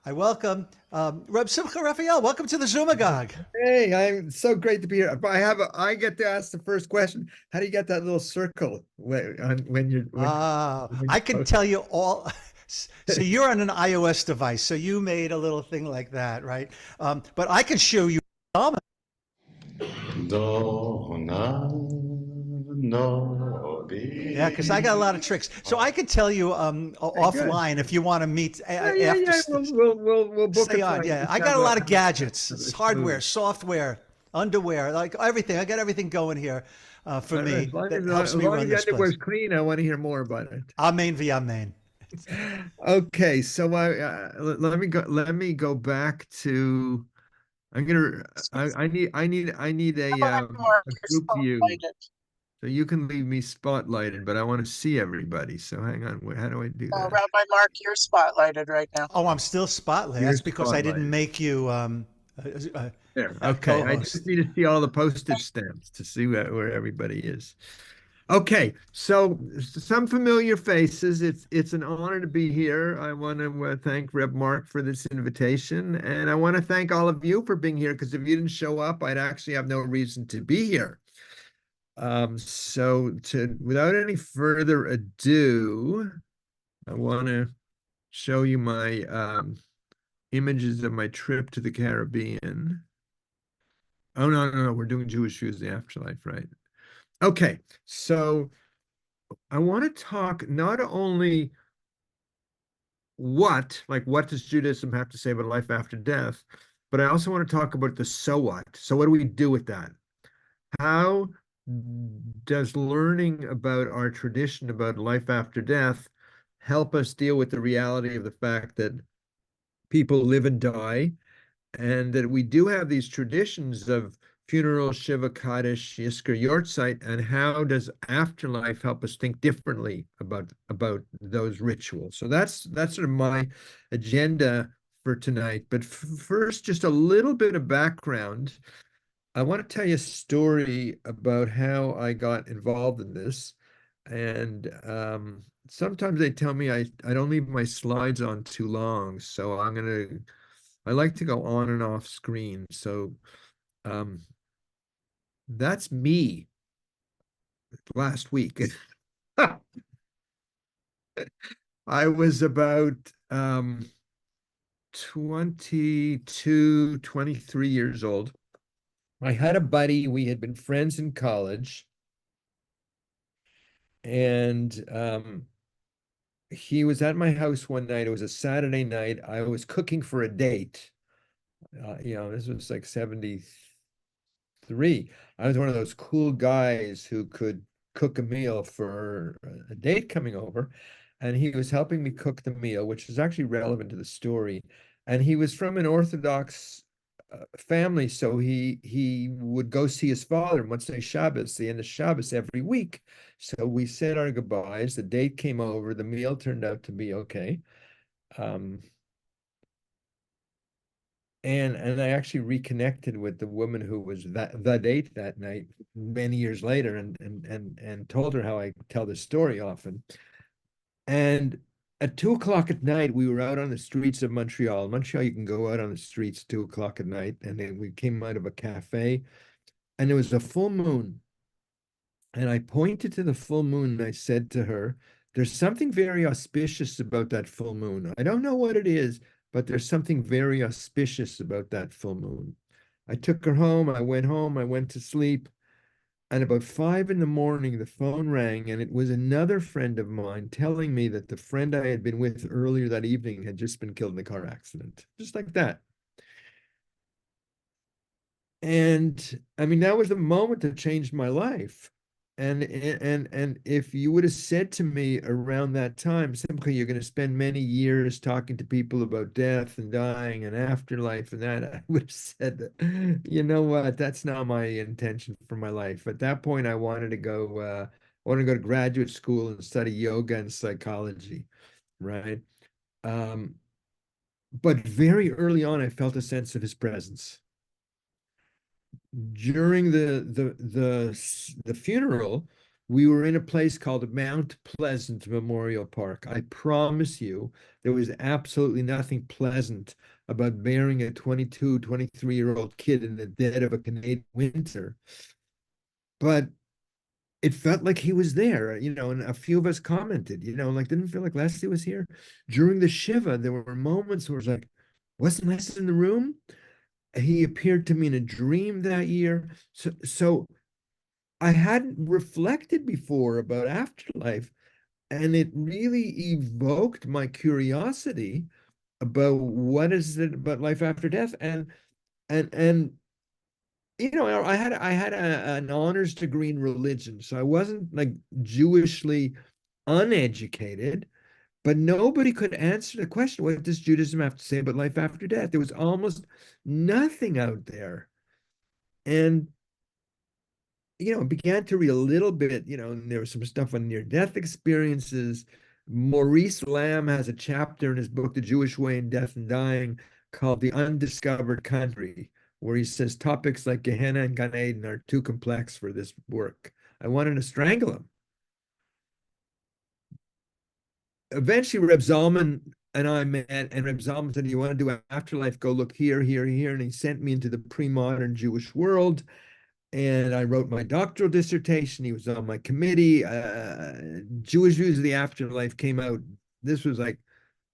I welcome Reb Simcha Raphael. Welcome to the Zoomagog. Hey, I'm so great to be here. But I get to ask the first question. How do you get that little circle when you're when I you can post? tell you all. So you're on an iOS device, so you made a little thing like that, right? But I can show you. Donna Yeah, because I got a Nori. lot of tricks. So I could tell you Hey, good. offline if you want to meet after. Yeah. We'll book a Stay on. time. Yeah, Just I got a lot of have gadgets. a It's hardware, schmooze. software, underwear, like everything. I got everything going here for All right, me as long that helps as me long run as the this place. underwear's clean, I want to hear more about it. Amen via amen. Okay, so let me go back to I'm gonna I need How about I mark a your group view. spotlighted? So you can leave me spotlighted, but I want to see everybody. So hang on, how do I do that? Rabbi Mark, you're spotlighted right now. Oh, I'm still spotlight. You're That's because I didn't spotlighted. make you There. a Okay. I co-host. just need to see all the postage stamps to see where everybody is. Okay. So some familiar faces. It's an honor to be here. I want to thank Reb Mark for this invitation, and I want to thank all of you for being here because if you didn't show up, I'd actually have no reason to be here. So without any further ado, I want to show you my images of my trip to the Caribbean. Oh, no. We're doing Jewish views of the afterlife, right? Okay. So I want to talk not only what does Judaism have to say about life after death, but I also want to talk about the so what. So what do we do with that? How does learning about our tradition about life after death help us deal with the reality of the fact that people live and die, and that we do have these traditions of funeral, Shiva, Kaddish, Yizkor, Yortzeit, and how does afterlife help us think differently about those rituals? So that's sort of my agenda for tonight. But first, just a little bit of background. I want to tell you a story about how I got involved in this. And sometimes they tell me I don't leave my slides on too long. So I like to go on and off screen. So um, that's me last week. I was about 22, 23 years old. I had a buddy, we had been friends in college, and he was at my house one night. It was a Saturday night. I was cooking for a date. This was like 73. I was one of those cool guys who could cook a meal for a date coming over. And he was helping me cook the meal, which is actually relevant to the story. And he was from an Orthodox family, so he would go see his father Motzei Shabbos, the end of Shabbos every week. So we said our goodbyes. The date came over. The meal turned out to be okay. Um, and I actually reconnected with the woman who was the date that night many years later, and told her how I tell this story often. And at 2 o'clock at night, we were out on the streets of Montreal. In Montreal, you can go out on the streets 2 o'clock at night, and then we came out of a cafe, and there was a full moon. And I pointed to the full moon and I said to her, "There's something very auspicious about that full moon. I don't know what it is, but there's something very auspicious about that full moon." I took her home. I went home. I went to sleep. And about 5 in the morning, the phone rang, and it was another friend of mine telling me that the friend I had been with earlier that evening had just been killed in a car accident, just like that. And I mean, that was the moment that changed my life. And if you would have said to me around that time, simply, you're going to spend many years talking to people about death and dying and afterlife and that, I would have said that, you know what, that's not my intention for my life. At that point, I wanted to go to graduate school and study yoga and psychology, right? Um, but very early on, I felt a sense of his presence during the funeral. We were in a place called Mount Pleasant Memorial Park. I promise you, there was absolutely nothing pleasant about burying a 22, 23-year-old kid in the dead of a Canadian winter. But it felt like he was there, and a few of us commented, like, didn't feel like Leslie was here. During the Shiva, there were moments where it was like, wasn't Leslie in the room? He appeared to me in a dream that year. So I hadn't reflected before about afterlife, and it really evoked my curiosity about what is it about life after death. And I had an honors degree in religion, so I wasn't like Jewishly uneducated, but nobody could answer the question, what does Judaism have to say about life after death? There was almost nothing out there. And began to read a little bit, and there was some stuff on near-death experiences. Maurice Lamb has a chapter in his book, The Jewish Way in Death and Dying, called The Undiscovered Country, where he says topics like Gehenna and Gan Eden are too complex for this work. I wanted to strangle him. Eventually, Reb Zalman and I met, and Reb Zalman said, you want to do Afterlife? Go look here, here, here. And he sent me into the pre-modern Jewish world. And I wrote my doctoral dissertation. He was on my committee. Jewish Views of the Afterlife came out. This was like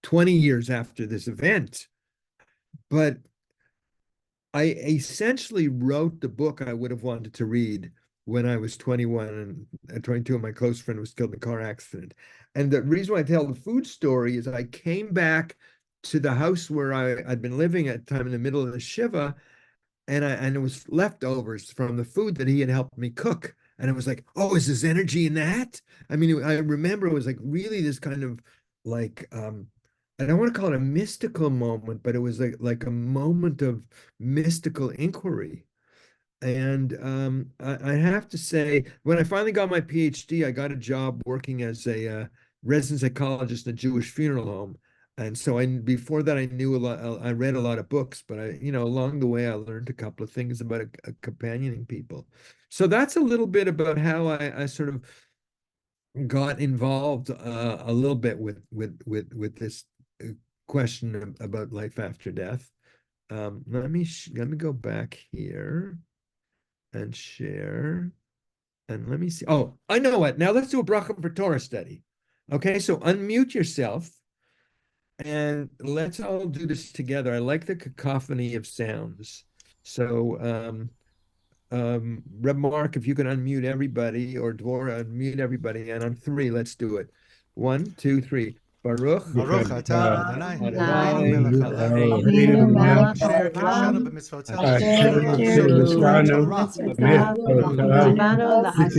20 years after this event. But I essentially wrote the book I would have wanted to read when I was 21 and 22, and my close friend was killed in a car accident. And the reason why I tell the food story is I came back to the house where I'd been living at the time in the middle of the Shiva, and it was leftovers from the food that he had helped me cook. And I was like, oh, is this energy in that? I mean, I remember it was like really this kind of like, I don't want to call it a mystical moment, but it was like a moment of mystical inquiry. And I have to say, when I finally got my PhD, I got a job working as a resident psychologist in a Jewish funeral home. And so before that, I knew a lot. I read a lot of books, but along the way, I learned a couple of things about companioning people. So that's a little bit about how I sort of got involved a little bit with this question about life after death. Let me go back here and share, and let me see. Oh, I know what. Now let's do a Brachim for Torah study. Okay, so unmute yourself. And let's all do this together. I like the cacophony of sounds. So, Reb Mark, if you can unmute everybody, or Dvora, unmute everybody. And on three, let's do it. 1, 2, 3. Baruch Baruch atah Adonai Adonai Eloheinu melech haolam Eloheinu melech asher kirshanu haolam, b'mitzvotav asher v'tzivanu kirshanu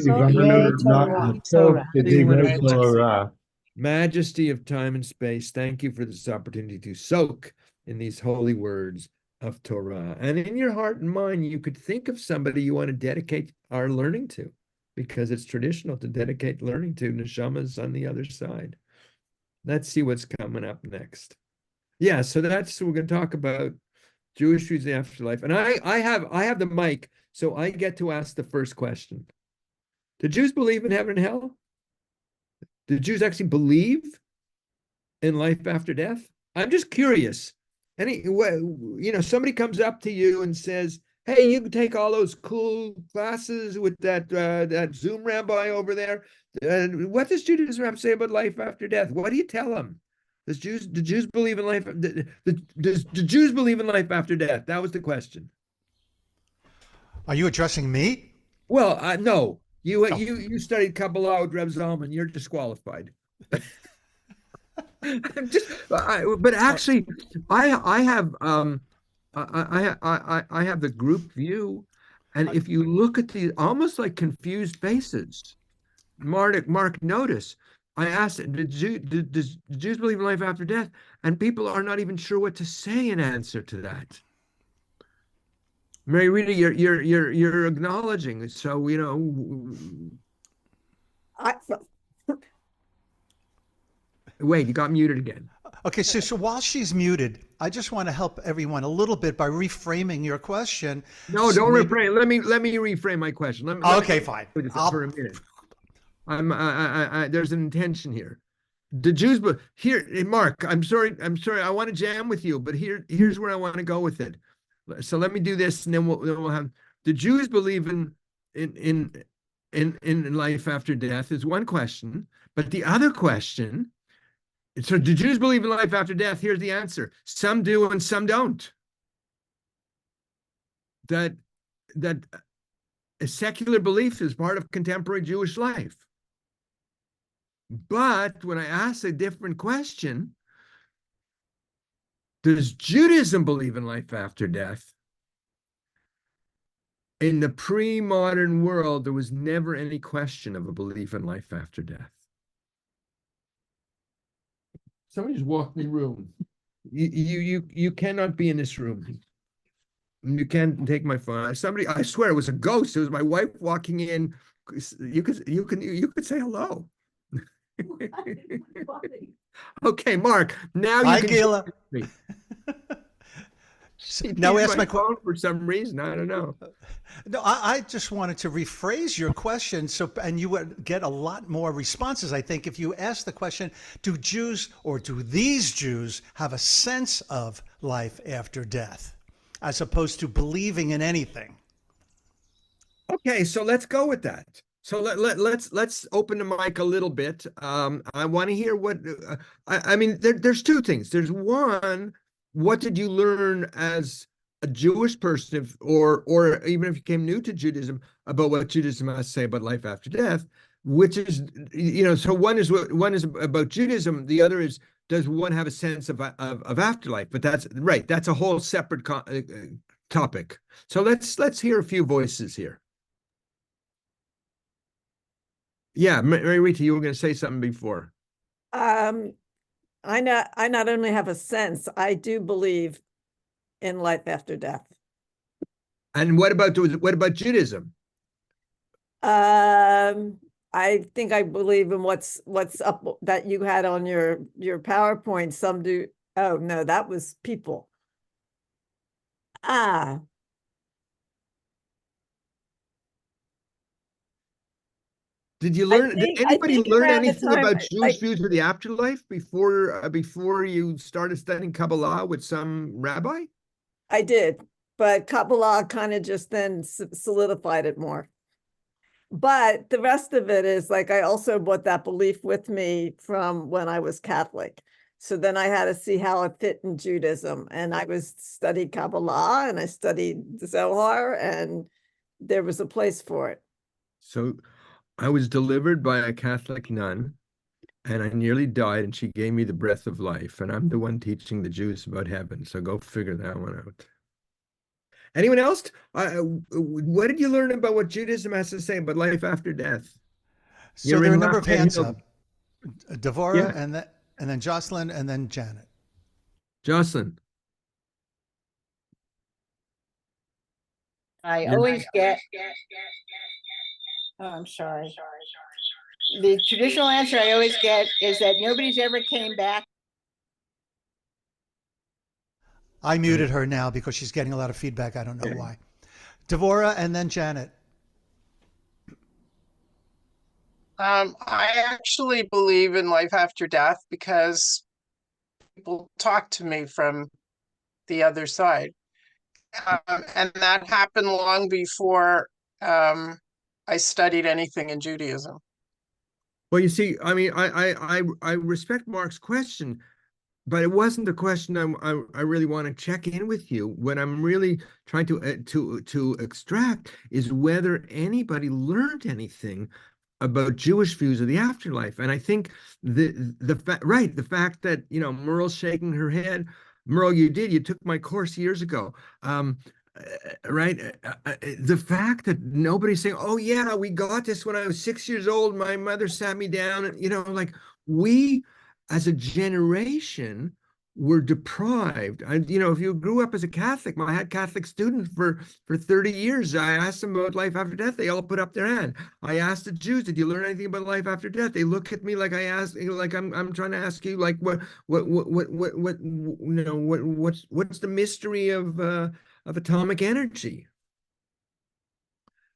b'mitzvotav לעשות Torah. Torah. Majesty of time and space, thank you for this opportunity to soak in these holy words of Torah. And in your heart and mind, you could think of somebody you want to dedicate our learning to, because it's traditional to dedicate learning to neshamas on the other side. Let's see what's coming up next. Yeah, so we're going to talk about Jewish views of the afterlife. And I have the mic, so I get to ask the first question. Do Jews believe in heaven and hell? Do Jews actually believe in life after death? I'm just curious. Somebody comes up to you and says, hey, you can take all those cool classes with that Zoom rabbi over there. What does Judaism have to say about life after death? What do you tell them? Do Jews believe in life? Do Jews believe in life after death? That was the question. Are you addressing me? Well, no. You studied Kabbalah with Reb Zalman. You're disqualified. But actually, I have I have the group view, and if you look at the almost like confused faces, Mark, notice. I asked, do Jews believe in life after death? And people are not even sure what to say in answer to that. Mary Rita, you're acknowledging. So wait, you got muted again. Okay, so while she's muted, I just want to help everyone a little bit by reframing your question. No, don't reframe. Let me reframe my question. Okay, fine. For a minute. There's an intention here. The Jews, but here, Mark, I'm sorry, I want to jam with you, but here's where I want to go with it. So let me do this, and then we'll have the Jews believe in life after death is one question, but the other question. So do Jews believe in life after death? Here's the answer: some do and some don't. That a secular belief is part of contemporary Jewish life. But when I ask a different question, does Judaism believe in life after death? In the pre-modern world, there was never any question of a belief in life after death. Somebody just walked in the room. You cannot be in this room. You can't take my phone. Somebody, I swear, it was a ghost. It was my wife walking in. You could say hello. Okay, Mark. Now Hi, you can Gila. me. Now ask my phone for some reason. I don't know. No, I just wanted to rephrase your question, and you would get a lot more responses, I think, if you ask the question: do Jews, or do these Jews, have a sense of life after death, as opposed to believing in anything? Okay, so let's go with that. So let's open the mic a little bit. I want to hear what I mean. There's two things. There's one, what did you learn as a Jewish person, or even if you came new to Judaism, about what Judaism has to say about life after death? Which is, so one is about Judaism. The other is, does one have a sense of afterlife? But that's right. That's a whole separate topic. So let's hear a few voices here. Yeah, Mary Rita, you were going to say something before. I not only have a sense, I do believe in life after death. And what about Judaism? I think I believe in what's up that you had on your PowerPoint. Some do. Oh no, that was people. Did anybody learn anything about Jewish views of the afterlife before you started studying Kabbalah with some rabbi? I did, but Kabbalah kind of just then solidified it more. But the rest of it is like, I also brought that belief with me from when I was Catholic. So then I had to see how it fit in Judaism. And I studied Kabbalah and I studied the Zohar, and there was a place for it. So I was delivered by a Catholic nun, and I nearly died, and she gave me the breath of life. And I'm the one teaching the Jews about heaven. So go figure that one out. Anyone else? What did you learn about what Judaism has to say about life after death? So there are a number of hands up. Devorah, yeah. and then Jocelyn, and then Janet. Jocelyn. I always get. Oh, I'm sorry. The traditional answer I always get is that nobody's ever came back. I muted her now because she's getting a lot of feedback. I don't know why. Devorah, and then Janet. I actually believe in life after death because people talk to me from the other side. And that happened long before I studied anything in Judaism. Well, you see, I mean, I respect Mark's question, but it wasn't the question I really want to check in with you. What I'm really trying to extract is whether anybody learned anything about Jewish views of the afterlife. And I think the fact that, Merle's shaking her head. Merle, you took my course years ago. Right? The fact that nobody's saying, oh yeah, we got this when I was 6 years old. My mother sat me down, and, like, we as a generation were deprived. If you grew up as a Catholic, I had Catholic students for 30 years. I asked them about life after death. They all put up their hand. I asked the Jews, did you learn anything about life after death? They look at me like I'm trying to ask you, like, what's the mystery of atomic energy?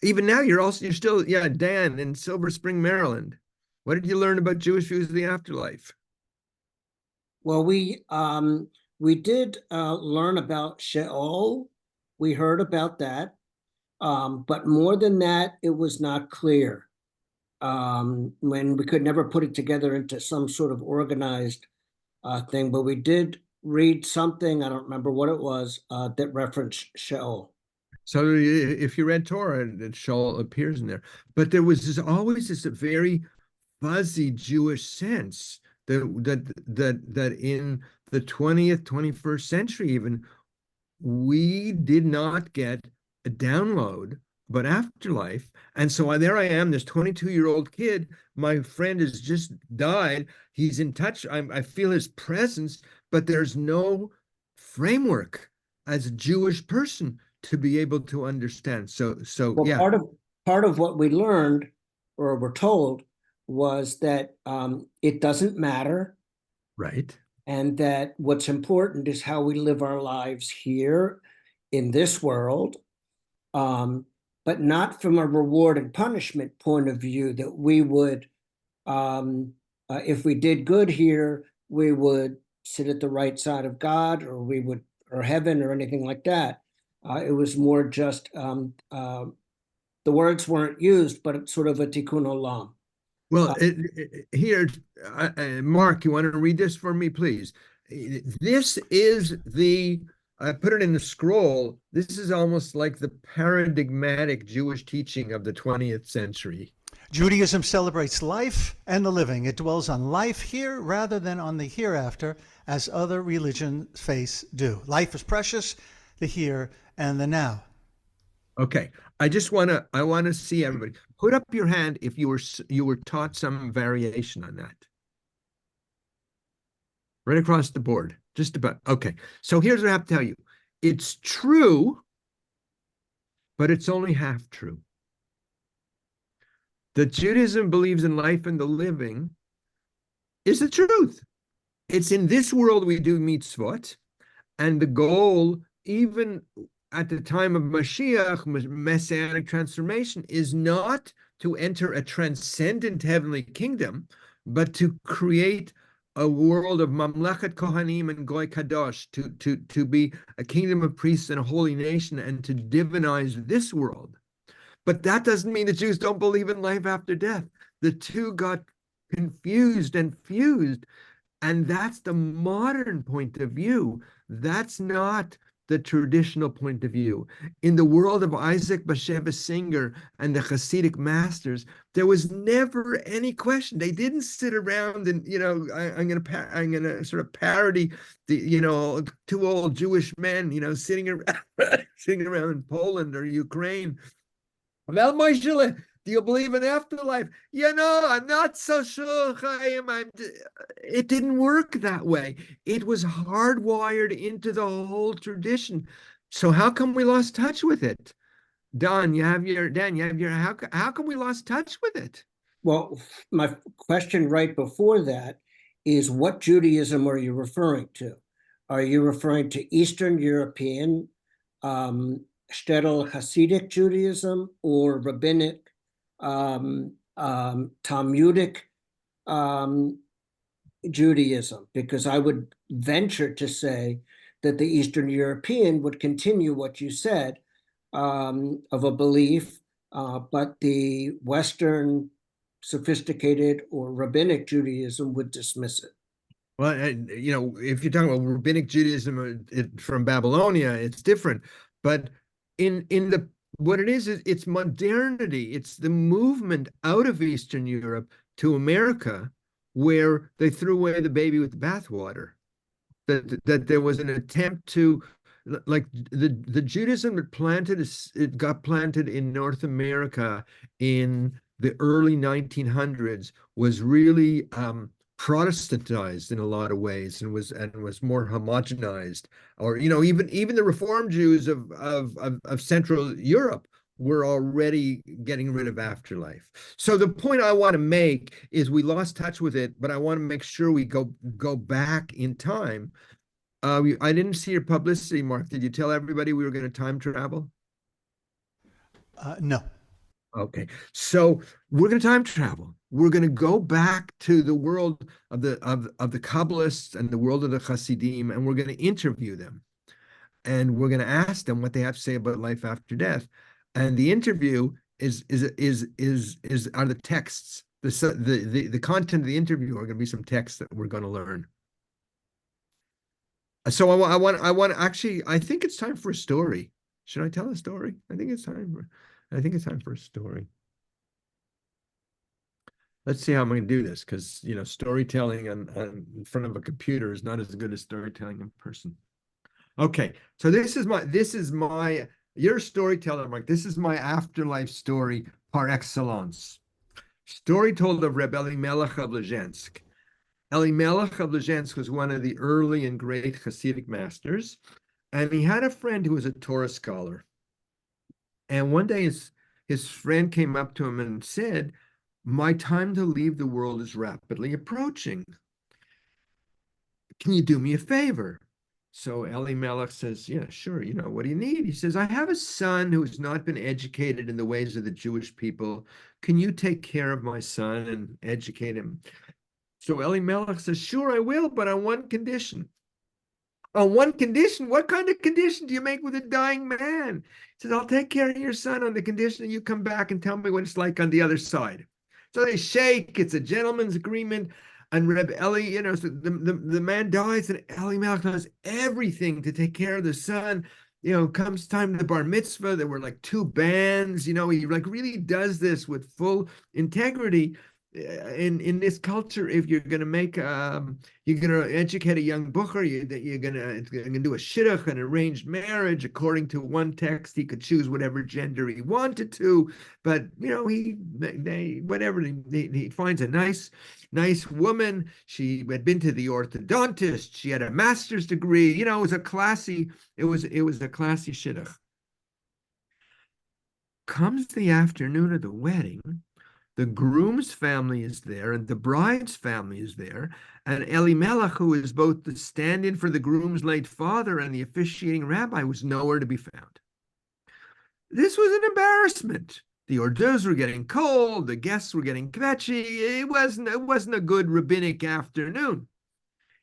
Even now, you're still, Dan in Silver Spring, Maryland. What did you learn about Jewish views of the afterlife? Well, we did learn about Sheol. We heard about that. But more than that, it was not clear. When we could never put it together into some sort of organized thing, but we did read something, I don't remember what it was, that referenced Sheol. So if you read Torah, Sheol appears in there. But there was always this very fuzzy Jewish sense that in the 20th, 21st century even, we did not get a download about afterlife. And so there I am, this 22-year-old kid. My friend has just died. He's in touch. I feel his presence, but there's no framework as a Jewish person to be able to understand. So Well, yeah. part of what we learned or were told was that it doesn't matter, Right. and that what's important is how we live our lives here in this world, but not from a reward and punishment point of view, that we would, if we did good here, we would sit at the right side of God, or heaven, or anything like that. It was more just, the words weren't used, but it's sort of a tikkun olam. Well, here, Mark, you want to read this for me, please? This is I put it in the scroll. This is almost like the paradigmatic Jewish teaching of the 20th century. Judaism celebrates life and the living. It dwells on life here rather than on the hereafter, as other religions do. Life is precious, the here and the now. Okay, I want to see everybody put up your hand if you were taught some variation on that. Right across the board, just about. Okay, so here's what I have to tell you. It's true, but it's only half true. That Judaism believes in life and the living is the truth. It's in this world we do mitzvot, and the goal, even at the time of Mashiach, messianic transformation, is not to enter a transcendent heavenly kingdom, but to create a world of mamlechet kohanim and goy kadosh, to be a kingdom of priests and a holy nation, and to divinize this world. But that doesn't mean the Jews don't believe in life after death. The two got confused and fused, and that's the modern point of view. That's not the traditional point of view. In the world of Isaac Bashevis Singer and the Hasidic masters, there was never any question. They didn't sit around and, I'm gonna sort of parody the, two old Jewish men, sitting around sitting around in Poland or Ukraine. Well, Moishele, do you believe in afterlife? I'm not so sure, Chaim. It didn't work that way. It was hardwired into the whole tradition. So how come we lost touch with it? Dan, you have your, how come we lost touch with it? Well, my question right before that is, what Judaism are you referring to? Are you referring to Eastern European, shtetl Hasidic Judaism, or rabbinic, Talmudic Judaism? Because I would venture to say that the Eastern European would continue what you said, of a belief, but the Western sophisticated or rabbinic Judaism would dismiss it. Well, if you're talking about rabbinic Judaism from Babylonia, it's different. But what it is it's modernity. It's the movement out of Eastern Europe to America, where they threw away the baby with the bathwater. That there was an attempt to, like, the Judaism it got planted in North America in the early 1900s was really Protestantized in a lot of ways, and was more homogenized. Or even the Reform Jews of Central Europe were already getting rid of afterlife. So the point I want to make is we lost touch with it, but I want to make sure we go back in time. I didn't see your publicity, Mark. Did you tell everybody we were going to time travel? No. Okay, so we're going to time travel. We're going to go back to the world of the Kabbalists and the world of the Hasidim, and we're going to interview them, and we're going to ask them what they have to say about life after death. And the interview is are the texts. The content of the interview are going to be some texts that we're going to learn. So I want actually, I think it's time for a story. Should I tell a story? I think it's time for a story. Let's see how I'm going to do this, because storytelling in front of a computer is not as good as storytelling in person. Okay, so this is my you're a storyteller, Mark. This is my afterlife story par excellence. Story told of Reb Elimelech of Lezhensk. Elimelech of Lezhensk was one of the early and great Hasidic masters, and he had a friend who was a Torah scholar. And one day his friend came up to him and said, "My time to leave the world is rapidly approaching. Can you do me a favor?" So Elimelech says, "Yeah, sure. What do you need?" He says, "I have a son who has not been educated in the ways of the Jewish people. Can you take care of my son and educate him?" So Elimelech says, "Sure, I will, but on one condition." "On one condition? What kind of condition do you make with a dying man?" He says, "I'll take care of your son on the condition that you come back and tell me what it's like on the other side." So they shake. It's a gentleman's agreement. And Reb Eli, so the man dies, and Elimelech does everything to take care of the son. Comes time to bar mitzvah, there were like two bands. He like really does this with full integrity. In this culture, if you're going to make you're going to educate a young bucher, you're going to do a shidduch, an arranged marriage. According to one text, he could choose whatever gender he wanted to, but he finds a nice woman. She had been to the orthodontist. She had a master's degree. It was a classy shidduch. Comes the afternoon of the wedding. The groom's family is there and the bride's family is there. And Elimelech, who is both the stand-in for the groom's late father and the officiating rabbi, was nowhere to be found. This was an embarrassment. The hors d'oeuvres were getting cold. The guests were getting kvetchy. It wasn't a good rabbinic afternoon.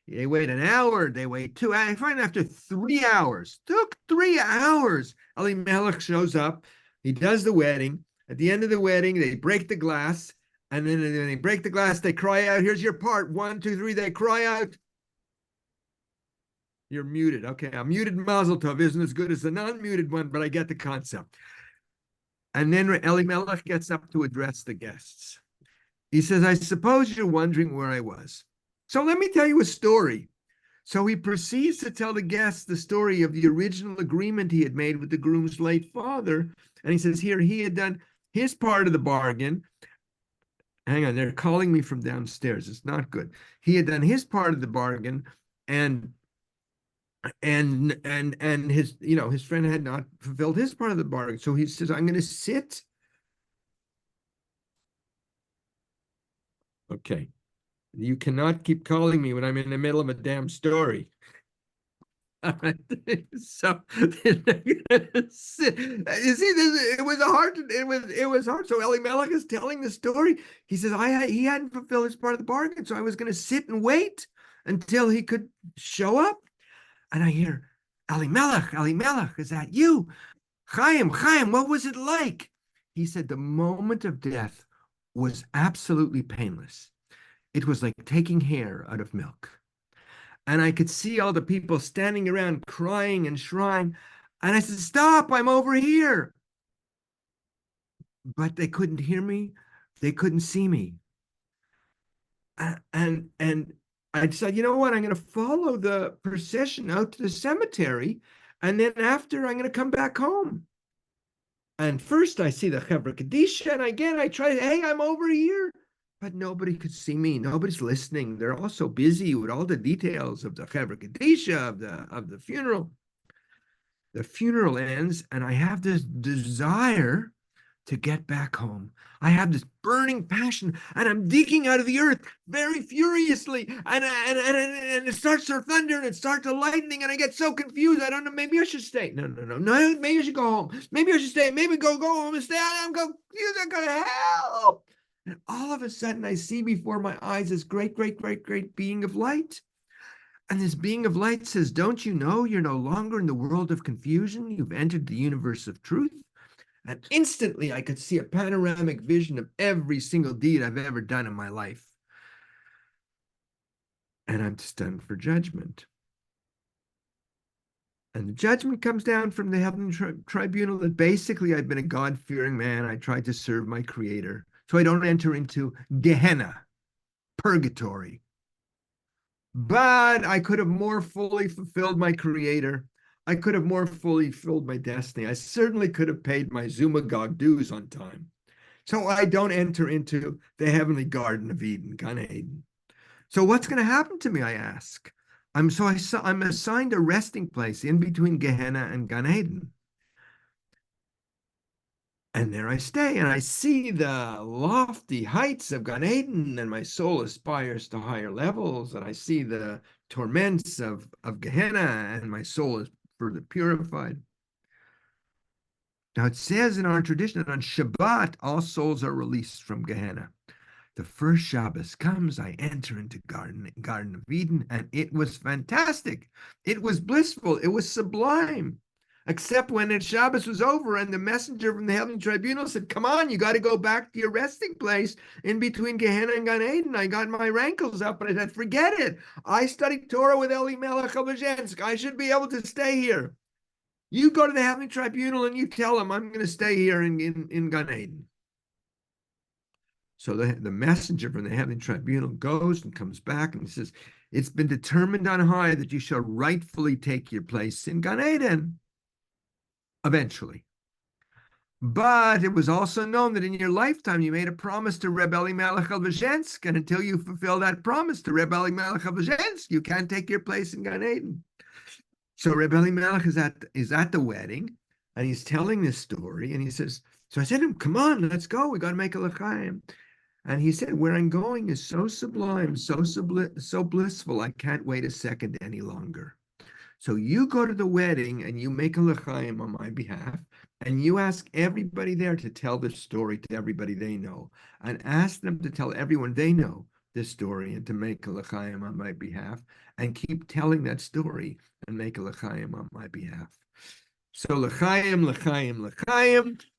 They wait an hour. They wait 2 hours. I find after 3 hours, took 3 hours, Elimelech shows up. He does the wedding. At the end of the wedding, they break the glass, and then when they break the glass, they cry out, "Here's your part. 1, 2, 3." They cry out. You're muted. Okay, a muted Mazel Tov isn't as good as the non-muted one, but I get the concept. And then Elimelech gets up to address the guests. He says, "I suppose you're wondering where I was. So let me tell you a story." So he proceeds to tell the guests the story of the original agreement he had made with the groom's late father. And he says, here, he had done his part of the bargain. Hang on, they're calling me from downstairs. It's not good. He had done his part of the bargain, and his his friend had not fulfilled his part of the bargain. So he says, "I'm going to sit." Okay. You cannot keep calling me when I'm in the middle of a damn story. So you see, it was hard. So Elimelech is telling the story. He says, he hadn't fulfilled his part of the bargain, so I was going to sit and wait until he could show up. And I hear, Elimelech, is that you? Chaim, what was it like?" He said, "The moment of death was absolutely painless. It was like taking hair out of milk. And I could see all the people standing around crying and shrine. And I said, 'Stop, I'm over here.' But they couldn't hear me. They couldn't see me. And I decided, you know what? I'm going to follow the procession out to the cemetery. And then after, I'm going to come back home. And first I see the Chevra Kadisha. And again, I try, hey, I'm over here. But nobody could see me. Nobody's listening. They're all so busy with all the details of the Chevra Kadisha, of the funeral. The funeral ends, and I have this desire to get back home. I have this burning passion, and I'm digging out of the earth very furiously, and it starts to thunder, and it starts to lightning, and I get so confused. I don't know. Maybe I should stay. No. Maybe I should go home. Maybe I should stay. Maybe go home and stay. I'm going. You're not gonna help. And all of a sudden, I see before my eyes this great being of light. And this being of light says, don't you know you're no longer in the world of confusion? You've entered the universe of truth. And instantly I could see a panoramic vision of every single deed I've ever done in my life. And I'm stunned for judgment. And the judgment comes down from the heavenly tribunal that basically I've been a God-fearing man. I tried to serve my creator, so I don't enter into Gehenna, purgatory. But I could have more fully fulfilled my creator. I could have more fully filled my destiny. I certainly could have paid my Zumagog dues on time. So I don't enter into the heavenly Garden of Eden, Gan Eden. So what's going to happen to me, I ask? I'm assigned a resting place in between Gehenna and Gan Eden. And there I stay, and I see the lofty heights of Gan Eden, and my soul aspires to higher levels, and I see the torments of Gehenna, and my soul is further purified. Now it says in our tradition that on Shabbat, all souls are released from Gehenna. The first Shabbos comes, I enter into Garden of Eden, and it was fantastic. It was blissful. It was sublime. Except when Shabbos was over and the messenger from the heavenly tribunal said, come on, you got to go back to your resting place in between Gehenna and Gan Eden. I got my rankles up, and I said, forget it. I studied Torah with Elimelech Obazhensk. I should be able to stay here. You go to the heavenly tribunal and you tell them I'm going to stay here in Gan Eden. So the messenger from the heavenly tribunal goes and comes back and says, it's been determined on high that you shall rightfully take your place in Gan Eden. Eventually. But it was also known that in your lifetime you made a promise to Reb Elimelech Obazhensk, and until you fulfill that promise to Reb Elimelech Obazhensk, you can't take your place in Gan Eden. So Reb Elimelech is at the wedding, and he's telling this story, and he says, so I said to him, come on, let's go. We got to make a l'chaim. And he said, where I'm going is so sublime, so blissful, I can't wait a second any longer. So you go to the wedding and you make a l'chaim on my behalf, and you ask everybody there to tell this story to everybody they know, and ask them to tell everyone they know this story and to make a l'chaim on my behalf, and keep telling that story and make a l'chaim on my behalf. So l'chaim,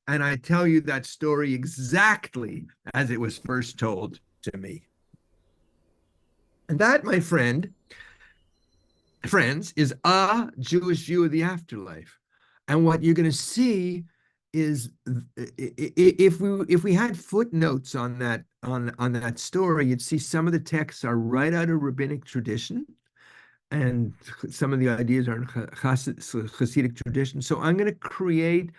and I tell you that story exactly as it was first told to me. And that, my friends, is a Jewish view of the afterlife. And what you're going to see is, if we had footnotes on that story, you'd see some of the texts are right out of rabbinic tradition, and some of the ideas are in Hasidic tradition. So I'm going to create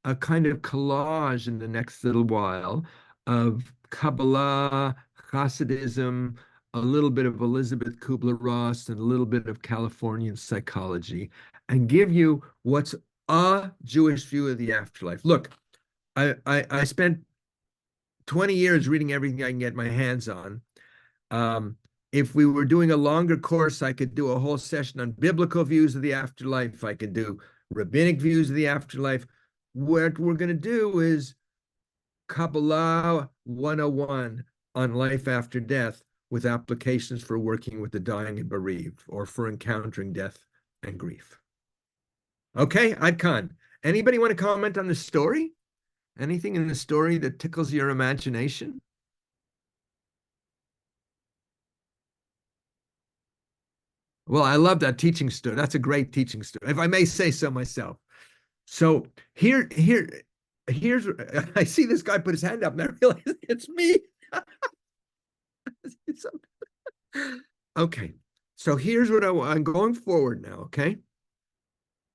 a kind of collage in the next little while of Kabbalah, Hasidism, a little bit of Elizabeth Kubler-Ross, and a little bit of Californian psychology, and give you what's a Jewish view of the afterlife. Look, I spent 20 years reading everything I can get my hands on. If we were doing a longer course, I could do a whole session on biblical views of the afterlife. I could do rabbinic views of the afterlife. What we're going to do is Kabbalah 101 on life after death, with applications for working with the dying and bereaved, or for encountering death and grief. Okay, Ad Khan. Anybody want to comment on the story? Anything in the story that tickles your imagination? Well, I love that teaching story. That's a great teaching story, if I may say so myself. So here's, I see this guy put his hand up, and I realize it's me. Okay, so here's what I'm going forward now, okay?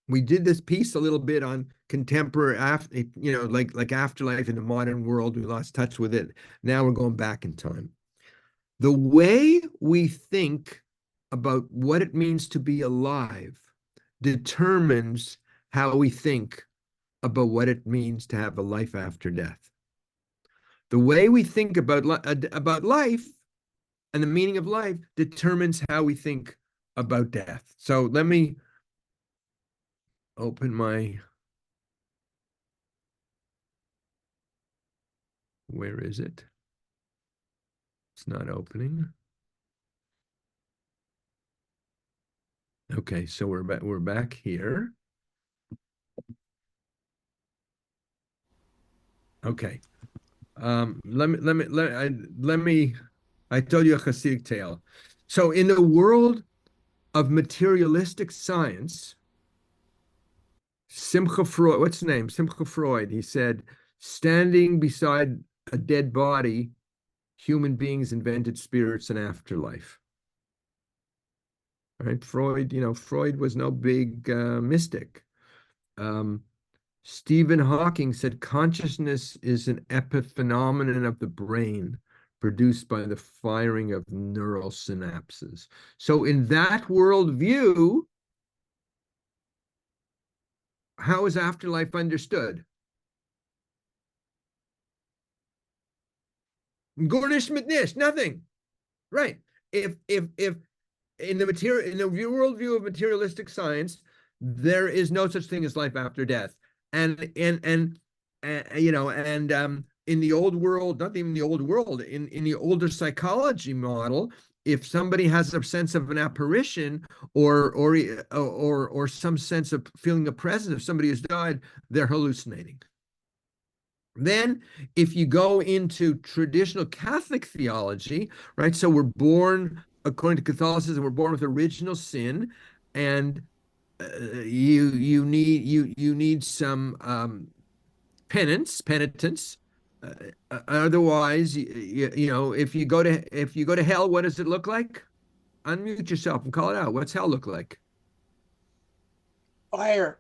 We did this piece a little bit on contemporary, like afterlife in the modern world. We lost touch with it. Now we're going back in time. The way we think about what it means to be alive determines how we think about what it means to have a life after death. The way we think about life and the meaning of life determines how we think about death. So let me open my, where is it? It's not opening. Okay, so we're back here. Okay. Let me I told you a Hasidic tale. So in the world of materialistic science, Simcha Freud, what's his name? Simcha Freud, he said, standing beside a dead body, human beings invented spirits and afterlife. Right? Freud was no big mystic. Stephen Hawking said consciousness is an epiphenomenon of the brain produced by the firing of neural synapses. So in that worldview, how is afterlife understood? Gornish mitnish, nothing. Right. If in the worldview of materialistic science, there is no such thing as life after death. And in the old world, not even the old world, in the older psychology model, if somebody has a sense of an apparition or some sense of feeling a presence, if somebody has died, they're hallucinating. Then, if you go into traditional Catholic theology, right? So we're born, according to Catholicism, we're born with original sin, and you need some penitence. Otherwise, if you go to hell, what does it look like? Unmute yourself and call it out. What's hell look like? Fire.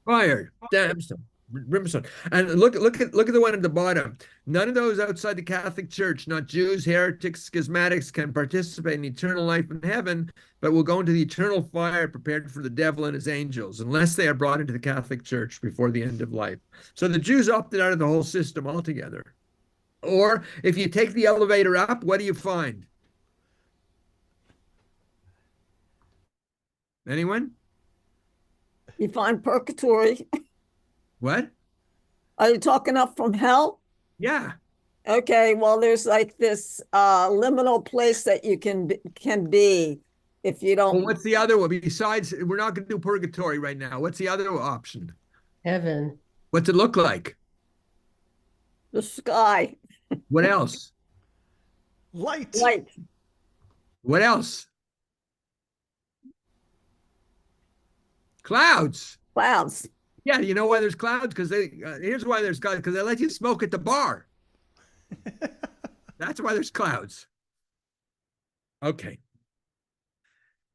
Fire, damnation, brimstone. And look at the one at the bottom. None of those outside the Catholic Church, not Jews, heretics, schismatics, can participate in eternal life in heaven, but will go into the eternal fire prepared for the devil and his angels, unless they are brought into the Catholic Church before the end of life. So the Jews opted out of the whole system altogether. Or if you take the elevator up, what do you find? Anyone? You find purgatory. What? Are you talking up from hell? Yeah. Okay, well, there's like this liminal place that you can be if you Well, don't. what's the other one? Besides, we're not going to do purgatory right now. What's the other option? Heaven. What's it look like? The sky, What else? Light. light, What else? Clouds. clouds. Yeah, you know why there's clouds? Because here's why there's clouds, because they let you smoke at the bar. That's why there's clouds. Okay.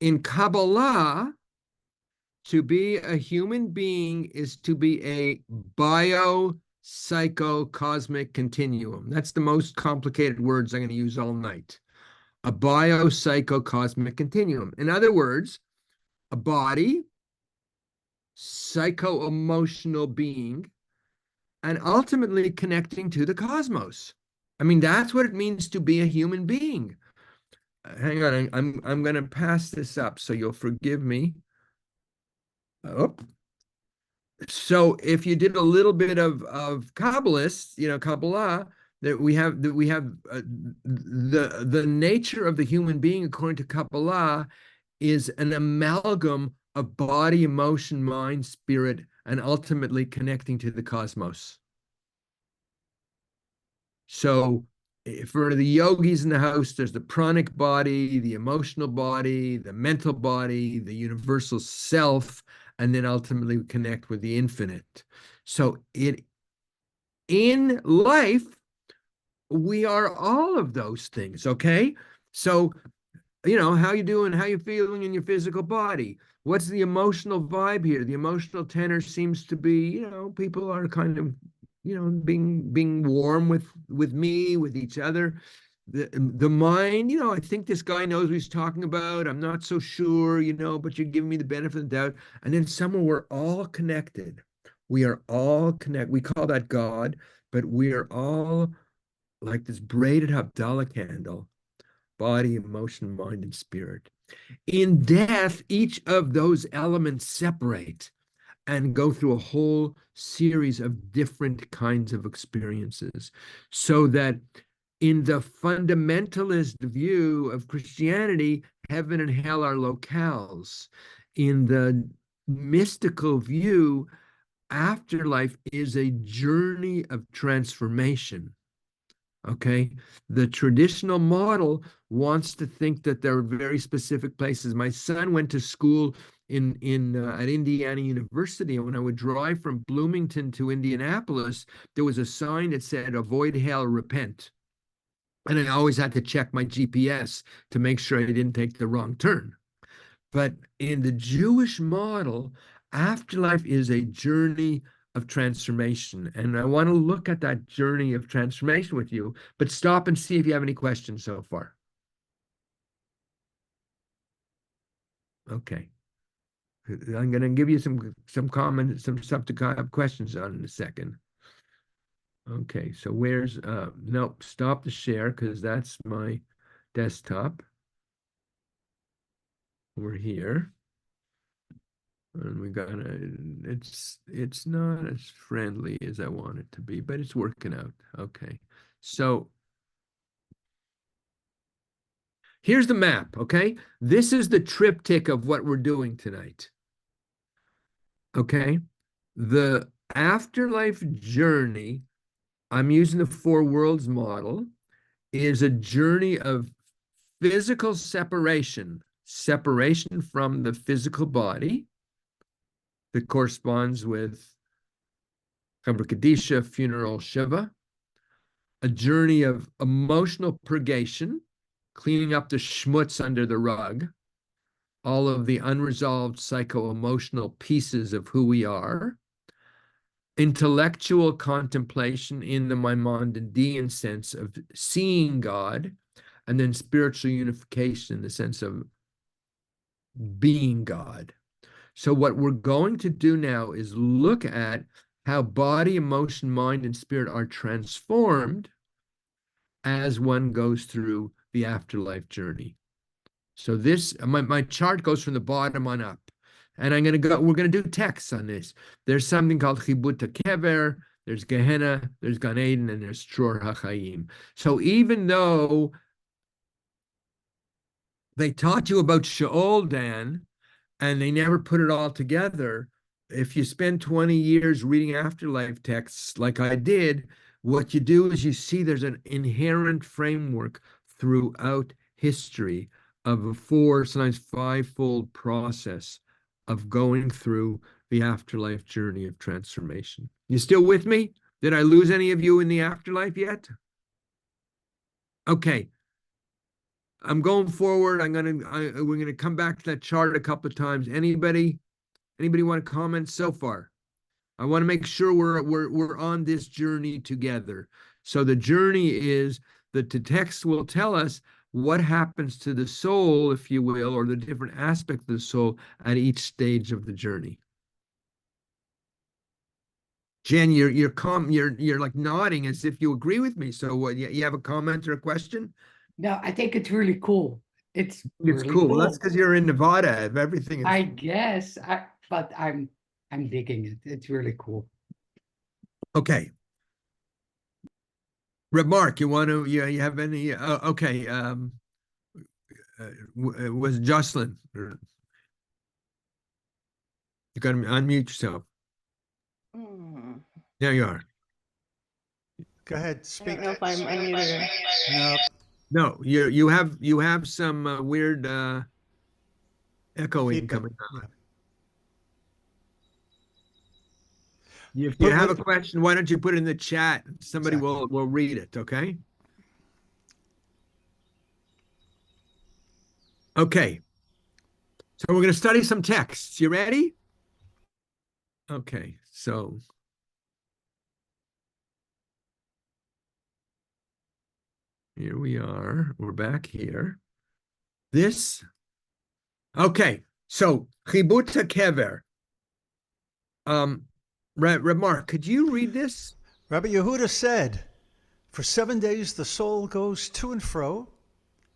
In Kabbalah, to be a human being is to be a bio-psycho-cosmic continuum. That's the most complicated words I'm going to use all night. A bio-psycho-cosmic continuum. In other words, a body, psycho-emotional being, and ultimately connecting to the cosmos. I mean, that's what it means to be a human being. Hang on, I'm going to pass this up, so you'll forgive me. Oh. So if you did a little bit of Kabbalists, Kabbalah, that we have the nature of the human being according to Kabbalah is an amalgam of body, emotion, mind, spirit, and ultimately connecting to the cosmos. So for the yogis in the house, there's the pranic body, the emotional body, the mental body, the universal self, and then ultimately we connect with the infinite. So in life, we are all of those things, okay? So, how you doing, how you feeling in your physical body? What's the emotional vibe here? The emotional tenor seems to be, people are kind of, being warm with me, with each other. The mind, I think this guy knows what he's talking about. I'm not so sure, but you're giving me the benefit of the doubt. And then somewhere we're all connected. We are all connected. We call that God, but we are all like this braided Havdalah candle, body, emotion, mind, and spirit. In death, each of those elements separate and go through a whole series of different kinds of experiences. So that in the fundamentalist view of Christianity, heaven and hell are locales. In the mystical view, afterlife is a journey of transformation. Okay, the traditional model wants to think that there are very specific places. My son went to school at Indiana University, and when I would drive from Bloomington to Indianapolis, there was a sign that said "Avoid hell, repent," and I always had to check my GPS to make sure I didn't take the wrong turn. But in the Jewish model, afterlife is a journey of transformation. And I want to look at that journey of transformation with you, but stop and see if you have any questions so far. Okay. I'm going to give you some comments, some stuff to have questions on in a second. Okay, so where's, nope, stop the share because that's my desktop. We're here. And we got it's not as friendly as I want it to be, but it's working out. Okay. So here's the map, okay? This is the triptych of what we're doing tonight. Okay? The afterlife journey, I'm using the four worlds model, is a journey of physical separation from the physical body that corresponds with Chabra Kadisha, funeral Shiva, a journey of emotional purgation, cleaning up the schmutz under the rug, all of the unresolved psycho-emotional pieces of who we are, intellectual contemplation in the Maimonidean sense of seeing God, and then spiritual unification in the sense of being God. So what we're going to do now is look at how body, emotion, mind, and spirit are transformed as one goes through the afterlife journey. So this, my chart goes from the bottom on up. And we're going to do texts on this. There's something called Chibut HaKever, there's Gehenna, there's Gan Eden, and there's Tror HaChaim. So even though they taught you about Sheol, Dan, and they never put it all together, if you spend 20 years reading afterlife texts like I did, what you do is you see there's an inherent framework throughout history of a four, sometimes five-fold process of going through the afterlife journey of transformation. You still with me? Did I lose any of you in the afterlife yet? Okay. I'm going forward. We're gonna come back to that chart a couple of times. Anybody want to comment so far? I want to make sure we're on this journey together. So the journey is that the text will tell us what happens to the soul, if you will, or the different aspects of the soul at each stage of the journey. Jen, you're like nodding as if you agree with me. So what, you have a comment or a question? No, I think it's really cool. It's really cool. Well, that's because you're in Nevada. If everything is, I guess, but I'm digging it. It's really cool. okay. Reb Mark, you have any? Okay. Was Jocelyn? You got to unmute yourself. There you are. Go ahead, I speak. don't know if I'm unmuted or. No, No, you have some weird echoing feedback. coming on. Yeah. If you But have a with- question, why don't you put it in the chat? Somebody Exactly. will read it, okay? Okay. So we're going to study some texts. You ready? Okay. So here we are. We're back here. Okay. So Chibut HaKever. Mark, could you read this? Rabbi Yehuda said, "For 7 days the soul goes to and fro,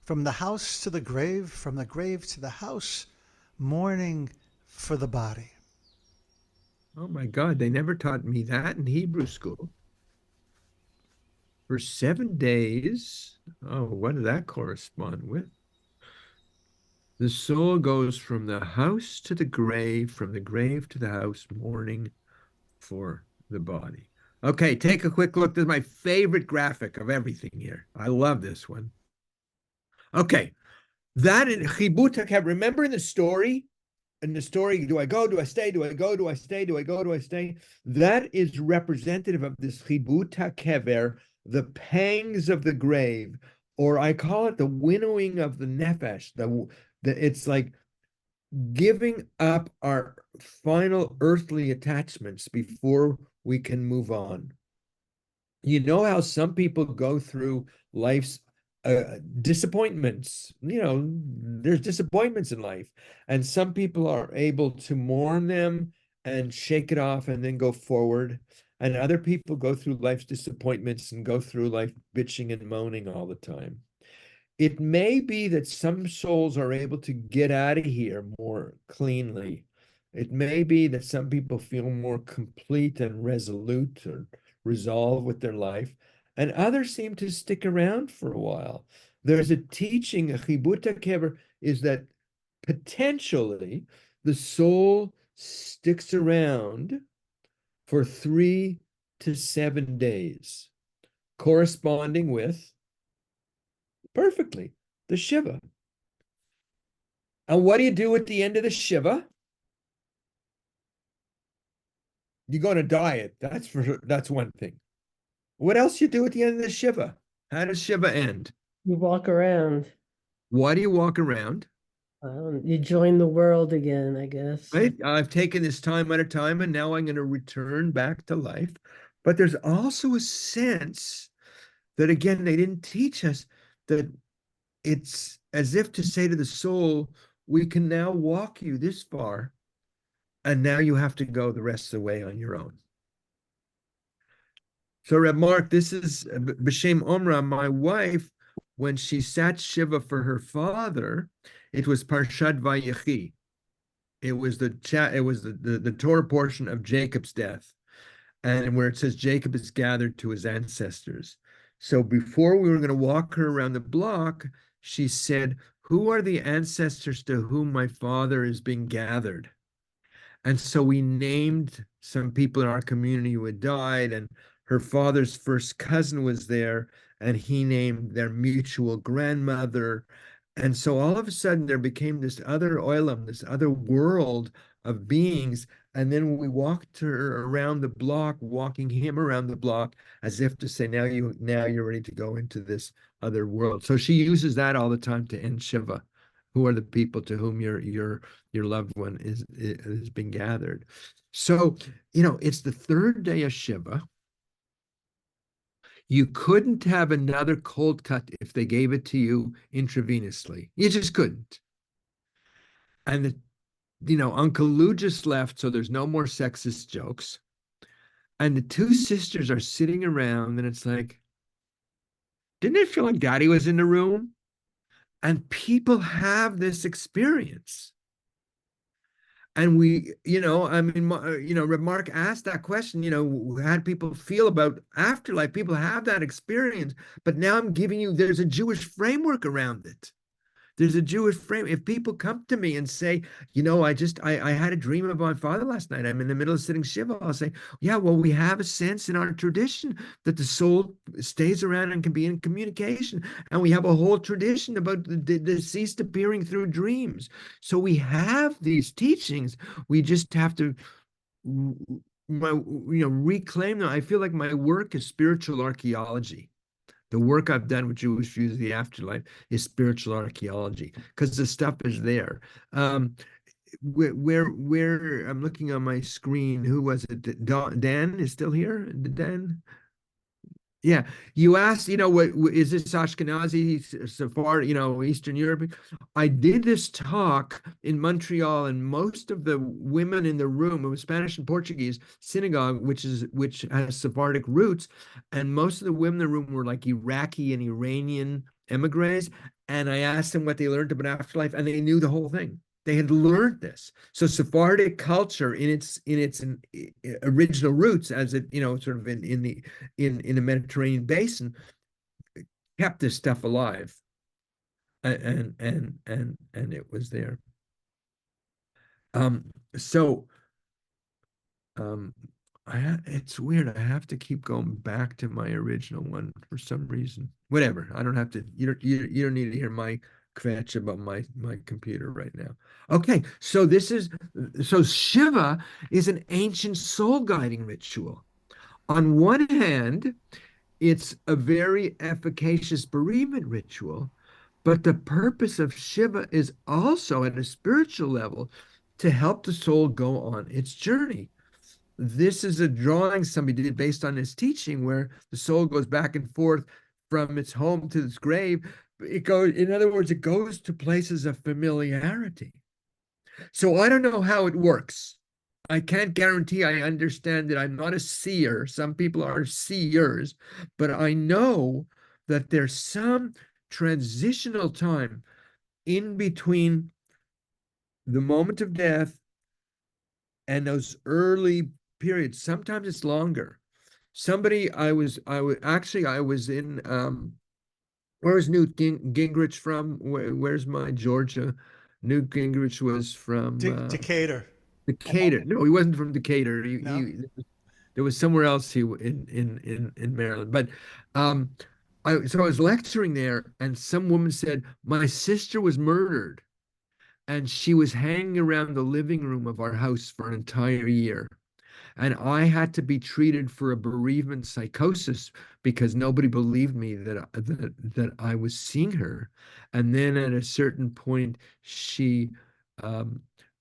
from the house to the grave, from the grave to the house, mourning for the body." Oh my God, they never taught me that in Hebrew school. For 7 days. Oh, what did that correspond with? The soul goes from the house to the grave, from the grave to the house, mourning for the body. Okay, take a quick look. This is my favorite graphic of everything here. I love this one. Okay, that in Chibut HaKever, remember in the story? In the story, do I go, do I stay, do I go, do I stay, do I go, do I stay? That is representative of this Chibut HaKever, the pangs of the grave, or I call it the winnowing of the nefesh. It's like giving up our final earthly attachments before we can move on. You know how some people go through life's disappointments. There's disappointments in life, and some people are able to mourn them and shake it off and then go forward. And other people go through life's disappointments and go through life bitching and moaning all the time. It may be that some souls are able to get out of here more cleanly. It may be that some people feel more complete and resolute or resolve with their life, and others seem to stick around for a while. There's a teaching, a chibut kever, is that potentially the soul sticks around for 3 to 7 days, corresponding with perfectly the Shiva. And what do you do at the end of the Shiva? You're going to diet. That's one thing. What else you do at the end of the Shiva? How does Shiva end? You walk around. Why do you walk around? You join the world again, I guess. Right? I've taken this time at a time, and now I'm going to return back to life. But there's also a sense that, again, they didn't teach us that it's as if to say to the soul, we can now walk you this far, and now you have to go the rest of the way on your own. So, Reb Mark, this is B'Shem Omra, my wife, when she sat Shiva for her father, it was Parshat Vayechi. It was the Torah portion of Jacob's death, and where it says Jacob is gathered to his ancestors. So before we were going to walk her around the block, she said, "Who are the ancestors to whom my father is being gathered?" And so we named some people in our community who had died, and her father's first cousin was there, and he named their mutual grandmother. And so all of a sudden there became this other oilam, this other world of beings. And then we walked her around the block, walking him around the block, as if to say, now you're ready to go into this other world. So she uses that all the time to end Shiva. Who are the people to whom your loved one is being gathered? So, it's the third day of Shiva. You couldn't have another cold cut if they gave it to you intravenously. You just couldn't. And Uncle Lou just left, so there's no more sexist jokes. And the two sisters are sitting around, and it's like, didn't it feel like Daddy was in the room? And people have this experience. And Reb Mark asked that question, how do people feel about afterlife? People have that experience, but now I'm giving you, there's a Jewish framework around it. There's a Jewish frame. If people come to me and say, I had a dream of my father last night. I'm in the middle of sitting Shiva. I'll say, yeah, well, we have a sense in our tradition that the soul stays around and can be in communication. And we have a whole tradition about the deceased appearing through dreams. So we have these teachings. We just have to reclaim them. I feel like my work is spiritual archaeology. The work I've done with Jewish views of the afterlife is spiritual archaeology because the stuff is there. Where I'm looking on my screen, who was it? Dan is still here? Dan? Yeah, you asked, what is this Ashkenazi, Sephardi, Eastern Europe? I did this talk in Montreal, and most of the women in the room, it was Spanish and Portuguese synagogue, which has Sephardic roots, and most of the women in the room were like Iraqi and Iranian emigres, and I asked them what they learned about afterlife, and they knew the whole thing. They had learned this. So Sephardic culture in its original roots, as it sort of in the Mediterranean basin, kept this stuff alive, and it was there. So it's weird. I have to keep going back to my original one for some reason. Whatever. I don't have to. You don't need to hear my kvetch about my computer right now. Okay. So Shiva is an ancient soul guiding ritual. On one hand, it's a very efficacious bereavement ritual, but the purpose of Shiva is also at a spiritual level to help the soul go on its journey. This is a drawing somebody did based on his teaching, where the soul goes back and forth from its home to its grave. In other words, it goes to places of familiarity. So I don't know how it works. I can't guarantee I understand it. I'm not a seer. Some people are seers, but I know that there's some transitional time in between the moment of death and those early periods. Sometimes it's longer. I was in, where's Newt Gingrich from? Where's my Georgia? Newt Gingrich was from Decatur. Decatur. No, he wasn't from Decatur. No? There was somewhere else in Maryland. But I was lecturing there, and some woman said, my sister was murdered, and she was hanging around the living room of our house for an entire year. And I had to be treated for a bereavement psychosis because nobody believed me that I was seeing her. And then at a certain point, she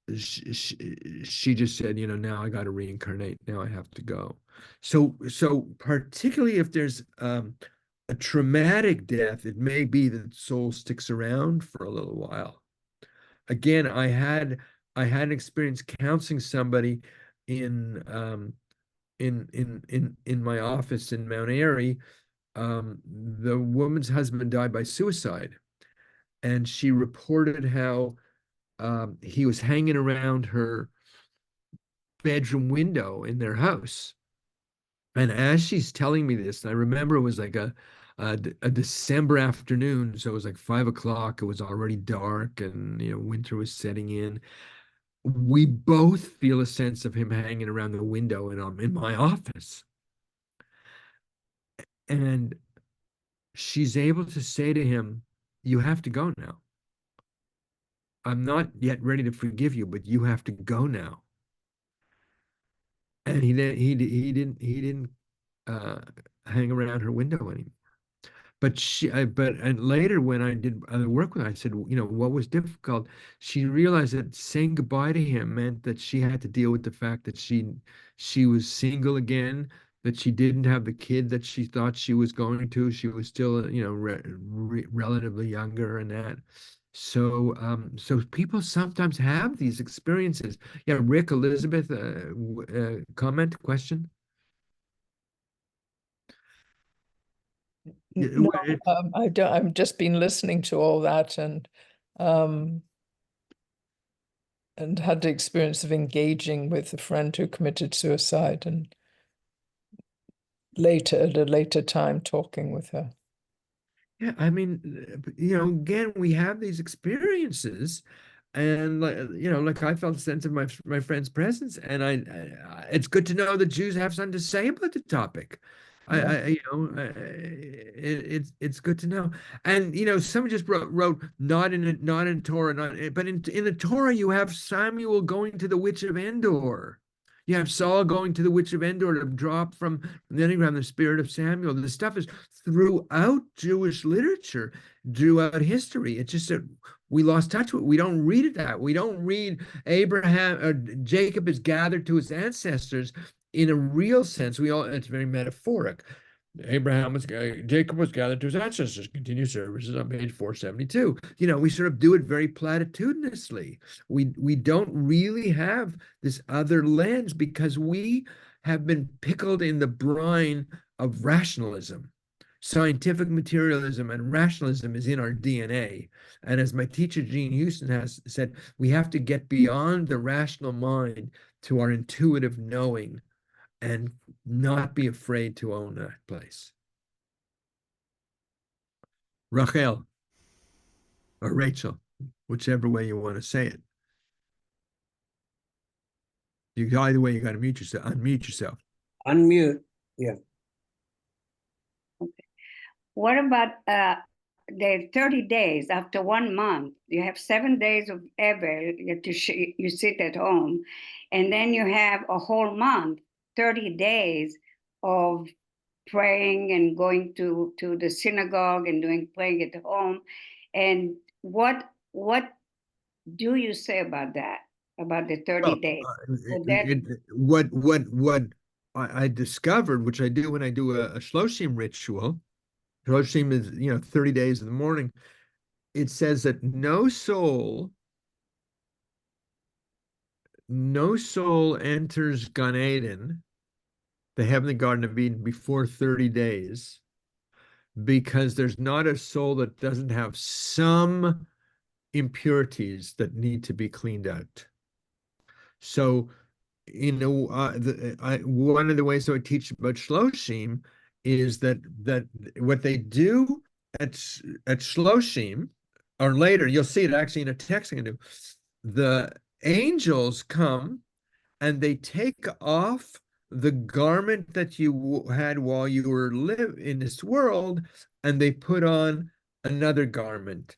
just said, now I got to reincarnate. Now I have to go. So particularly if there's a traumatic death, it may be that the soul sticks around for a little while. Again, I had an experience counseling somebody in my office in Mount Airy. The woman's husband died by suicide, and she reported how he was hanging around her bedroom window in their house. And as she's telling me this, and I remember it was like a December afternoon, so it was like 5 o'clock. It was already dark, and winter was setting in. We both feel a sense of him hanging around the window, and I'm in my office. And she's able to say to him, you have to go now. I'm not yet ready to forgive you, but you have to go now. And he didn't hang around her window anymore. And later when I did other work with her, I said, what was difficult? She realized that saying goodbye to him meant that she had to deal with the fact that she was single again, that she didn't have the kid that she thought she was going to. She was still, relatively younger and that. So people sometimes have these experiences. Yeah, Rick, Elizabeth, comment, question? No, I've just been listening to all that and had the experience of engaging with a friend who committed suicide, and at a later time talking with her. Yeah, I mean, again, we have these experiences, and like I felt a sense of my friend's presence, and it's good to know that Jews have something to say about the topic. It's good to know. And someone just wrote not in Torah, but in the Torah you have Samuel going to the witch of Endor. You have Saul going to the witch of Endor to drop from the enneagram the spirit of Samuel. This stuff is throughout Jewish literature, throughout history. It's just that we lost touch with it. We don't read it that. We don't read Abraham or Jacob is gathered to his ancestors in a real sense. It's very metaphoric. Jacob was gathered to his ancestors, continue services on page 472. We sort of do it very platitudinously. We don't really have this other lens because we have been pickled in the brine of rationalism. Scientific materialism and rationalism is in our DNA. And as my teacher, Gene Houston, has said, we have to get beyond the rational mind to our intuitive knowing and not be afraid to own that place. Rachel, or Rachel, whichever way you want to say it. Either way, you got to unmute yourself. Unmute. Yeah. What about the 30 days after 1 month? You have 7 days of Evel, you sit at home, and then you have a whole month, 30 days of praying and going to the synagogue and praying at home. And what do you say about that? About the 30 days? What I discovered, which I do when I do a Shloshim ritual. Shloshim is 30 days in the morning. It says that no soul enters Gan Eden, the heavenly Garden of Eden, before 30 days, because there's not a soul that doesn't have some impurities that need to be cleaned out. So, one of the ways I would teach about Shloshim is that what they do at Shloshim, or later, you'll see it actually in a text I'm gonna do. The angels come and they take off the garment that you had while you were in this world, and they put on another garment.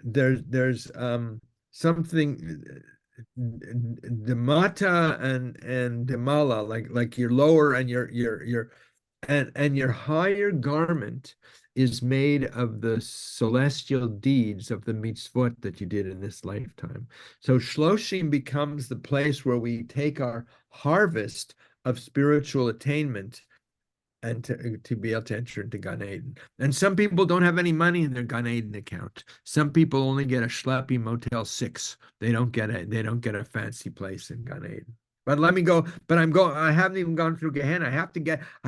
There's something demata and demala, like your lower and your higher garment is made of the celestial deeds of the mitzvot that you did in this lifetime. So Shloshim becomes the place where we take our harvest of spiritual attainment and to be able to enter into Gan Eden. And some people don't have any money in their Gan Eden account. Some people only get a schleppy Motel 6. They don't get a fancy place in Gan Eden. But let me go. But I haven't even gone through Gehenna. I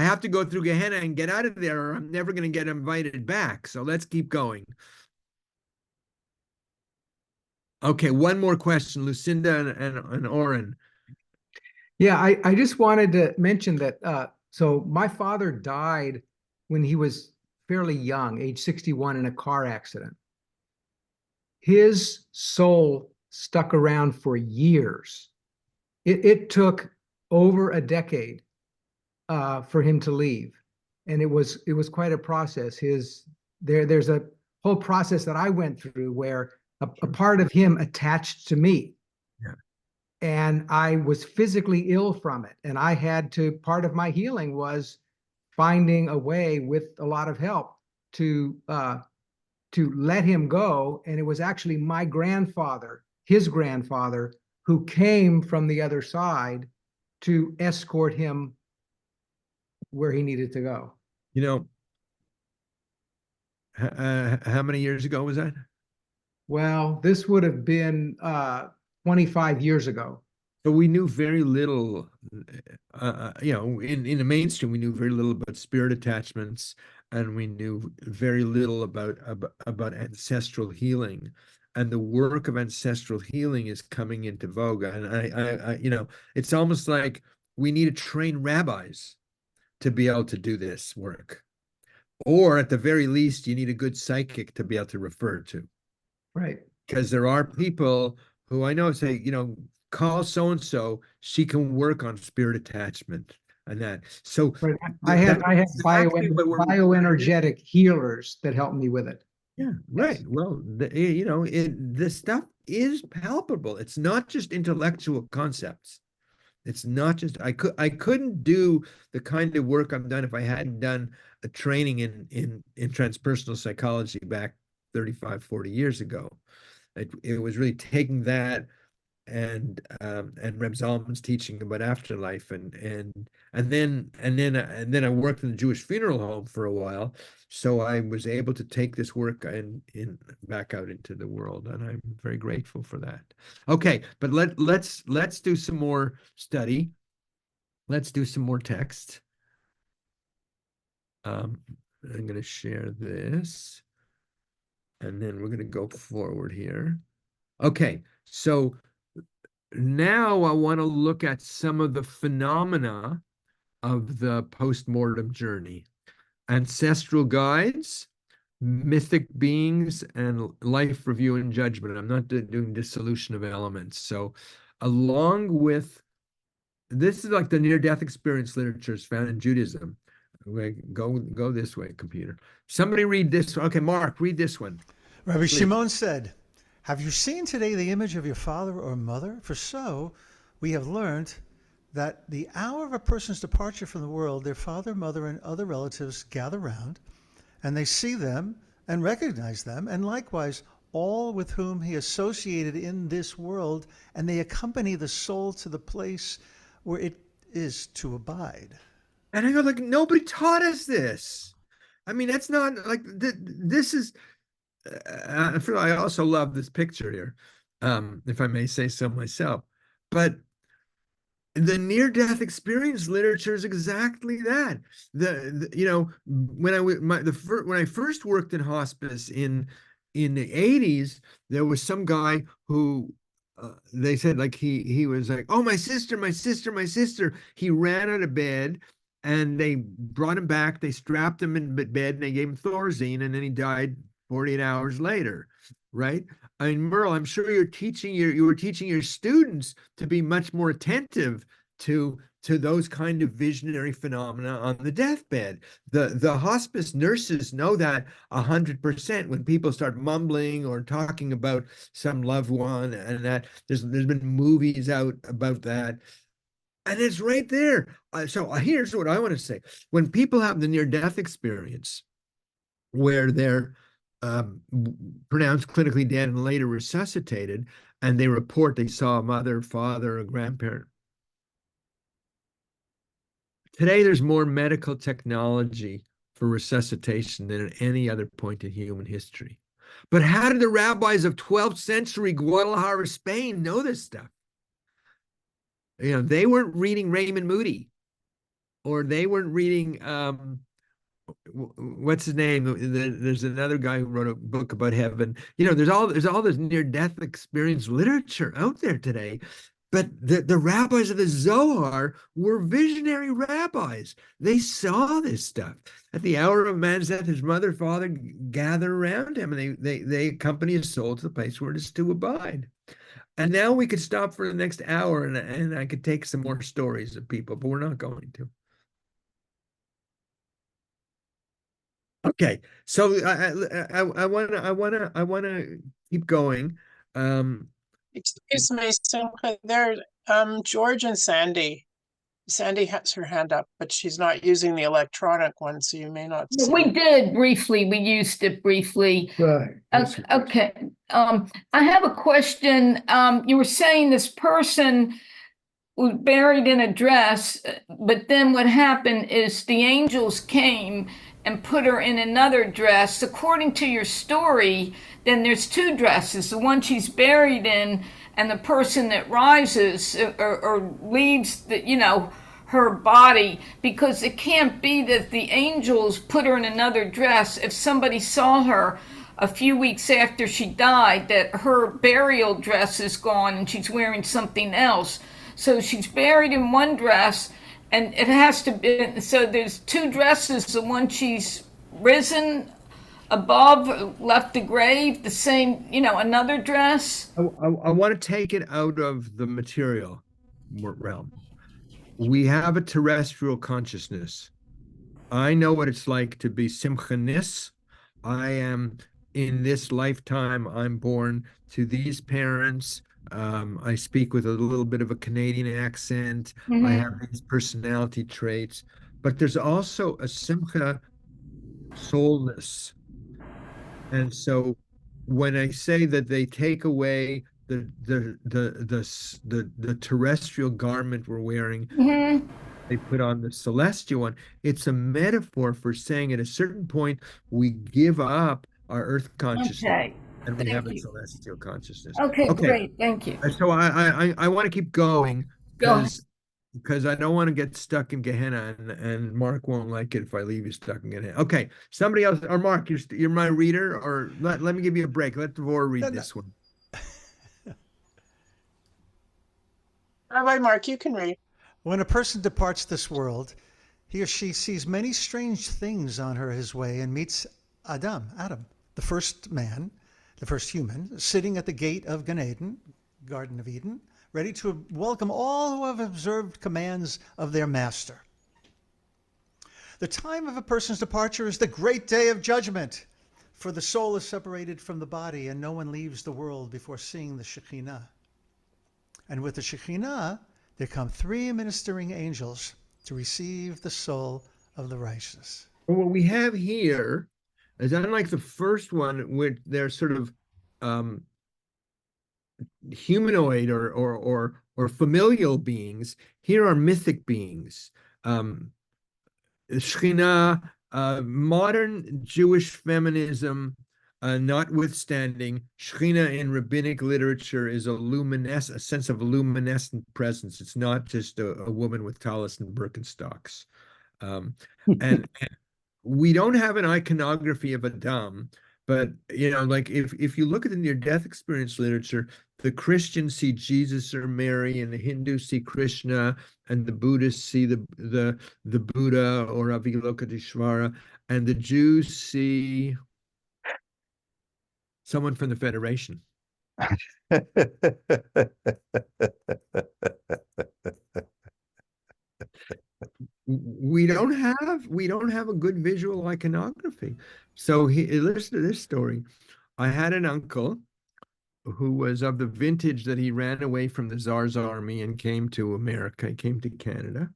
have to go through Gehenna and get out of there, or I'm never going to get invited back. So let's keep going. Okay, one more question, Lucinda and Oren. Yeah, I just wanted to mention that. So my father died when he was fairly young, age 61, in a car accident. His soul stuck around for years. It took over a decade for him to leave, and it was quite a process. There's a whole process that I went through where a part of him attached to me. Yeah. And I was physically ill from it, and I had to. Part of my healing was finding a way, with a lot of help, to let him go. And it was actually my grandfather, his grandfather, who came from the other side to escort him where he needed to go. How many years ago was that? Well, this would have been 25 years ago. So we knew very little, in the mainstream, we knew very little about spirit attachments, and we knew very little about ancestral healing. And the work of ancestral healing is coming into vogue. And I it's almost like we need to train rabbis to be able to do this work. Or at the very least, you need a good psychic to be able to refer to. Right. Because there are people who I know say, call so-and-so, she can work on spirit attachment and that. So right. I have bioenergetic healers that help me with it. Yeah, right. Yes. Well, this stuff is palpable. It's not just intellectual concepts. It's not just, I couldn't do the kind of work I've done if I hadn't done a training in transpersonal psychology back 35, 40 years ago. It was really taking that and Reb Zalman's teaching about afterlife, and then I worked in the Jewish funeral home for a while, so I was able to take this work in back out into the world, and I'm very grateful for that. Okay, but let's do some more study. Let's do some more text. I'm going to share this, and then we're going to go forward here. Okay, so now I want to look at some of the phenomena of the postmortem journey. Ancestral guides, mythic beings, and life review and judgment. I'm not doing dissolution of elements. So along with, this is like the near-death experience literature is found in Judaism. Go this way, computer. Somebody read this. Okay, Mark, read this one. Rabbi Please. Shimon said, "Have you seen today the image of your father or mother? For so we have learned that the hour of a person's departure from the world, their father, mother, and other relatives gather round, and they see them and recognize them, and likewise all with whom he associated in this world, and they accompany the soul to the place where it is to abide." And I go, like, nobody taught us this. I mean, that's not like this is. I also love this picture here, if I may say so myself. But the near-death experience literature is exactly that. You know, when I first worked in hospice in the 80s, there was some guy who they said, like, he was like, "Oh, my sister, my sister, my sister." He ran out of bed, and they brought him back. They strapped him in bed, and they gave him Thorazine, and then he died 48 hours later, right? I mean, Merle, I'm sure you were teaching your students to be much more attentive to those kind of visionary phenomena on the deathbed. The hospice nurses know that 100%. When people start mumbling or talking about some loved one, and that there's been movies out about that. And it's right there. So here's what I want to say. When people have the near-death experience where they're pronounced clinically dead and later resuscitated, and they report they saw a mother, father, a grandparent. Today, there's more medical technology for resuscitation than at any other point in human history. But how did the rabbis of 12th century Guadalajara, Spain know this stuff? You know, they weren't reading Raymond Moody, or they weren't reading, what's his name? There's another guy who wrote a book about heaven. You know, there's all this near-death experience literature out there today. But the rabbis of the Zohar were visionary rabbis. They saw this stuff. At the hour of man's death, his mother, father gather around him, and they accompany his soul to the place where it is to abide. And now we could stop for the next hour, and I could take some more stories of people, but we're not going to. Okay, so I wanna keep going. Excuse me, Simcha, there, George and Sandy. Sandy has her hand up, but she's not using the electronic one, so you may not see We it. did briefly, we used it briefly. Right. Okay, I have a question. You were saying this person was buried in a dress, but then what happened is the angels came and put her in another dress. According to your story, then there's two dresses, the one she's buried in and the person that rises or leaves the, you know, her body, because it can't be that the angels put her in another dress. If somebody saw her a few weeks after she died, that her burial dress is gone and she's wearing something else. So she's buried in one dress, and it has to be, so there's two dresses, the one she's risen above, left the grave, the same, you know, another dress. I want to take it out of the material realm. We have a terrestrial consciousness. I know what it's like to be simchanis. I am, in this lifetime, I'm born to these parents. I speak with a little bit of a Canadian accent. I have these personality traits, but there's also a simcha soulness. And so when I say that they take away the terrestrial garment we're wearing, Mhm. they put on the celestial one. It's a metaphor for saying at a certain point we give up our earth consciousness Okay, and we have thank a you. celestial consciousness. Okay, Okay, great, thank you. so I want to keep going Go ahead. because I don't want to get stuck in Gehenna, and Mark won't like it if I leave you stuck in Gehenna. Okay, somebody else, or Mark, you're my reader, or let me give you a break. Let Devor read this one. Rabbi Mark, you can read. When a person departs this world, he or she sees many strange things on his way and meets Adam, the first man, the first human, sitting at the gate of Gan Eden, Garden of Eden, ready to welcome all who have observed commands of their master. The time of a person's departure is the great day of judgment, for the soul is separated from the body, and no one leaves the world before seeing the Shekhinah. And with the Shekhinah, there come three ministering angels to receive the soul of the righteous. Well, what we have here is unlike the first one, where they're sort of humanoid or familial beings. Here are mythic beings. Shekhinah, modern Jewish feminism notwithstanding, Shekhinah in rabbinic literature is a sense of luminescent presence. It's not just a woman with tallis and Birkenstocks. And we don't have an iconography of Adam, but like if you look at the near-death experience literature, the Christians see Jesus or Mary, and the Hindus see Krishna, and the Buddhists see the Buddha or Avalokiteshvara, and the Jews see someone from the Federation. We don't have a good visual iconography. So listen to this story. I had an uncle who was of the vintage that he ran away from the Tsar's army and came to America. He came to Canada,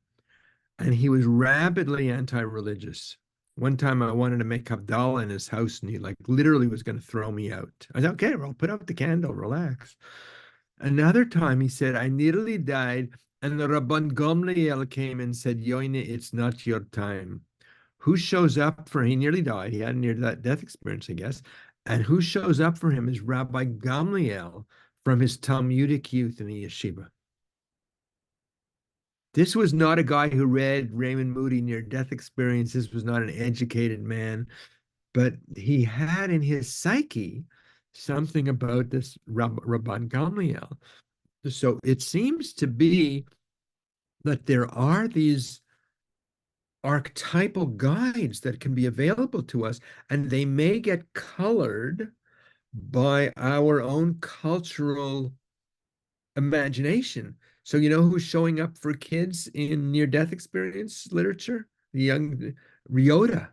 and he was rabidly anti-religious. One time I wanted to make Havdalah in his house, and he literally was going to throw me out. I said, okay, well, put out the candle, relax. Another time he said, I nearly died, and the Rabban Gamliel came and said, Yoine, it's not your time. Who shows up for him? He nearly died. He had a near-death experience, I guess. And who shows up for him is Rabbi Gamliel from his Talmudic youth in the yeshiva. This was not a guy who read Raymond Moody near-death experience. This was not an educated man, but he had in his psyche something about this Rabban Gamliel. So it seems to be that there are these archetypal guides that can be available to us, and they may get colored by our own cultural imagination. So who's showing up for kids in near-death experience literature? The young Yoda.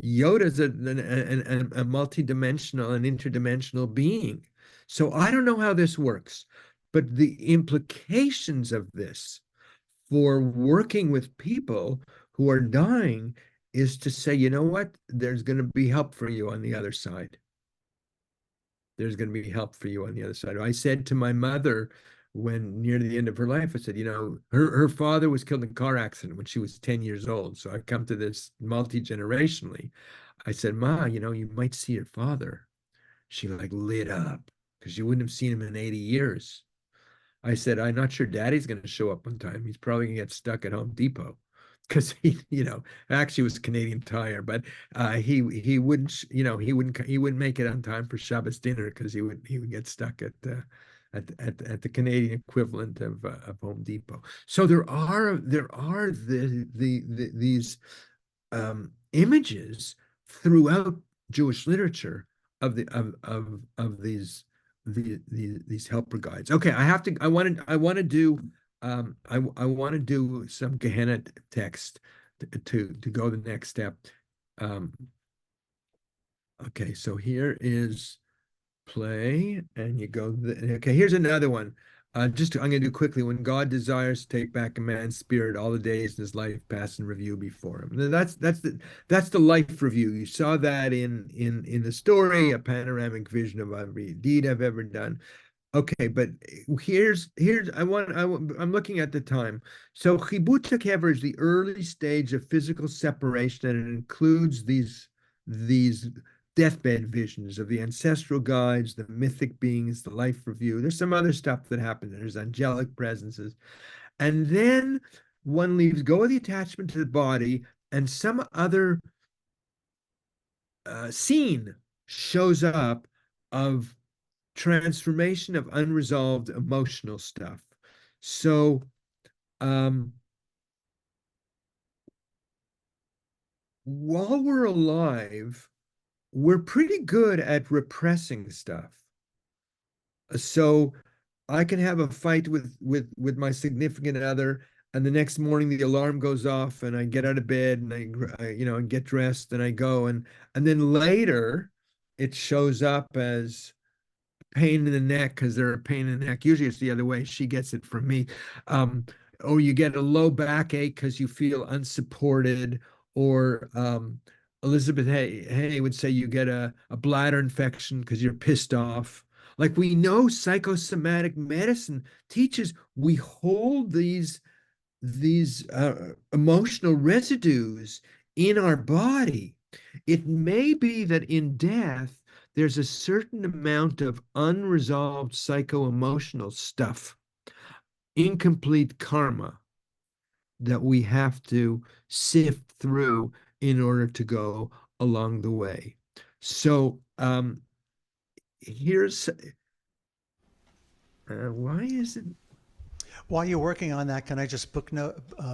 Yoda's a multi-dimensional and interdimensional being. So I don't know how this works, but the implications of this for working with people who are dying is to say, you know what? There's going to be help for you on the other side. There's going to be help for you on the other side. I said to my mother when near the end of her life, I said, her father was killed in a car accident when she was 10 years old. So I come to this multi-generationally. I said, Ma, you might see your father. She lit up because you wouldn't have seen him in 80 years. I said, I'm not sure Daddy's going to show up on time. He's probably going to get stuck at Home Depot because he actually was Canadian Tire, but he wouldn't, he wouldn't make it on time for Shabbos dinner because he would get stuck at the Canadian equivalent of Home Depot. So there are these images throughout Jewish literature of these helper guides. Okay, I want to do some Gehenna text to go the next step. Okay, so here is play, and you go. Okay, here's another one. I'm going to do quickly. When God desires to take back a man's spirit, all the days in his life pass in review before him. And that's the life review. You saw that in the story, a panoramic vision of every deed I've ever done. Okay, but I'm looking at the time. So chibut kever is the early stage of physical separation, and it includes these deathbed visions of the ancestral guides, the mythic beings, the life review. There's some other stuff that happens. There's angelic presences. And then one leaves go of the attachment to the body, and some other scene shows up of transformation of unresolved emotional stuff. So, while we're alive, we're pretty good at repressing stuff. So I can have a fight with my significant other, and the next morning the alarm goes off, and I get out of bed and and get dressed and I go, and then later it shows up as pain in the neck because they're a pain in the neck. Usually it's the other way. She gets it from me. Or you get a low backache because you feel unsupported, or Elizabeth Hay would say you get a bladder infection because you're pissed off. Like, we know psychosomatic medicine teaches we hold these emotional residues in our body. It may be that in death, there's a certain amount of unresolved psycho-emotional stuff, incomplete karma, that we have to sift through in order to go along the way. So here's why is it? While you're working on that, can I just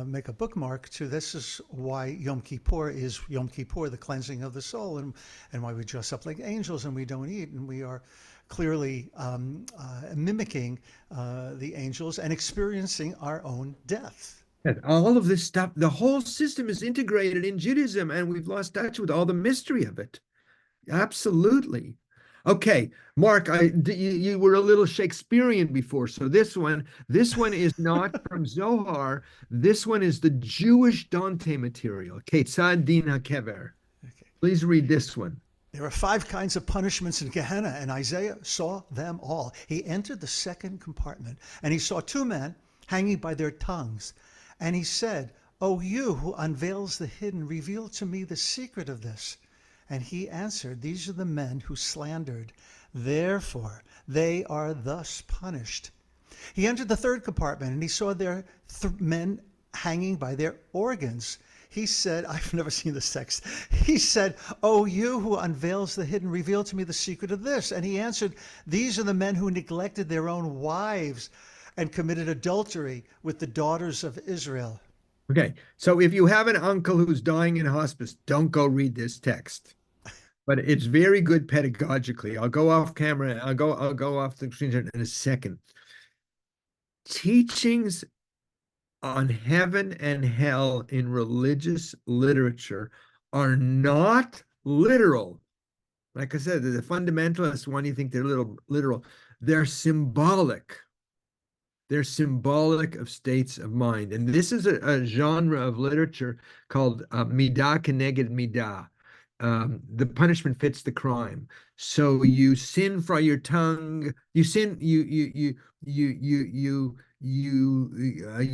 make a bookmark to this is why Yom Kippur is Yom Kippur, the cleansing of the soul, and why we dress up like angels and we don't eat, and we are clearly mimicking the angels and experiencing our own death. All of this stuff, the whole system is integrated in Judaism, and we've lost touch with all the mystery of it. Absolutely. Okay, Mark, you were a little Shakespearean before, so this one is not from Zohar. This one is the Jewish Dante material. Ketzad din hakever. Please read this one. There are 5 kinds of punishments in Gehenna, and Isaiah saw them all. He entered the second compartment, and he saw 2 men hanging by their tongues. And he said, "O you who unveils the hidden, reveal to me the secret of this." And he answered, "These are the men who slandered. Therefore, they are thus punished." He entered the third compartment, and he saw there men hanging by their organs. He said, I've never seen this text. He said, "O you who unveils the hidden, reveal to me the secret of this." And he answered, "These are the men who neglected their own wives and committed adultery with the daughters of Israel." Okay, so if you have an uncle who's dying in hospice, don't go read this text. But it's very good pedagogically. I'll go off camera. I'll go off the screen in a second. Teachings on heaven and hell in religious literature are not literal. Like I said, the fundamentalists want you to think they're literal. They're symbolic. They're symbolic of states of mind. And this is a genre of literature called midah keneged midah. The punishment fits the crime. So you sin from your tongue. You sin. You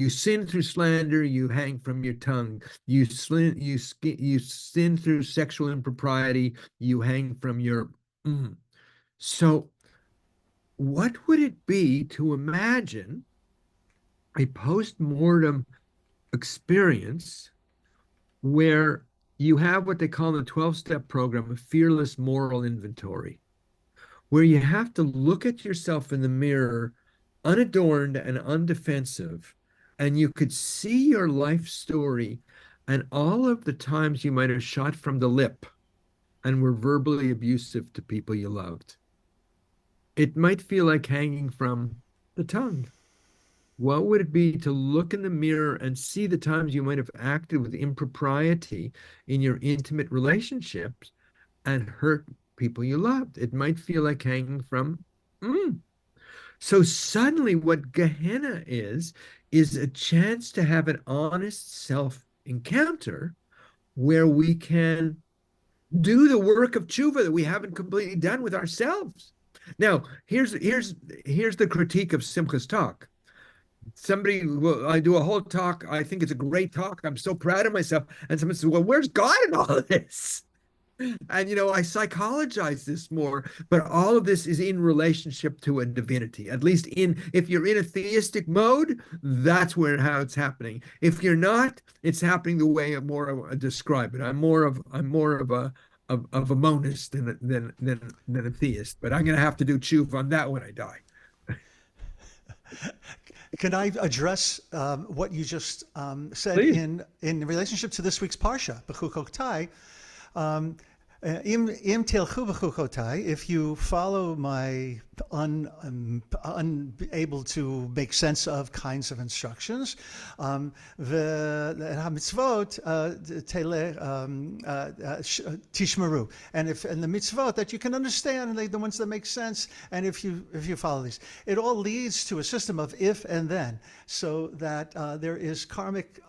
sin through slander. You hang from your tongue. You sin through sexual impropriety. You hang from your. So, what would it be to imagine a post-mortem experience where you have what they call in the 12-step program a fearless moral inventory, where you have to look at yourself in the mirror unadorned and undefensive, and you could see your life story and all of the times you might have shot from the lip and were verbally abusive to people you loved. It might feel like hanging from the tongue. What would it be to look in the mirror and see the times you might have acted with impropriety in your intimate relationships and hurt people you loved? It might feel like hanging from. So suddenly what Gehenna is a chance to have an honest self encounter where we can do the work of tshuva that we haven't completely done with ourselves. Now, here's the critique of Simcha's talk. I do a whole talk. I think it's a great talk. I'm so proud of myself. And someone says, well, where's God in all of this? And, I psychologize this more, but all of this is in relationship to a divinity. At least if you're in a theistic mode, that's how it's happening. If you're not, it's happening the way I describe it. I'm more of a monist than a theist, but I'm going to have to do tshuva on that when I die. Can I address what you just said Please. in relationship to this week's parsha, B'chukoktai? Im telchu b'chukotai, if you follow my unable to make sense of kinds of instructions, v'hamitzvot tishmeru, and the mitzvot that you can understand, and the ones that make sense, and if you follow these, it all leads to a system of if and then, so that there's a karmic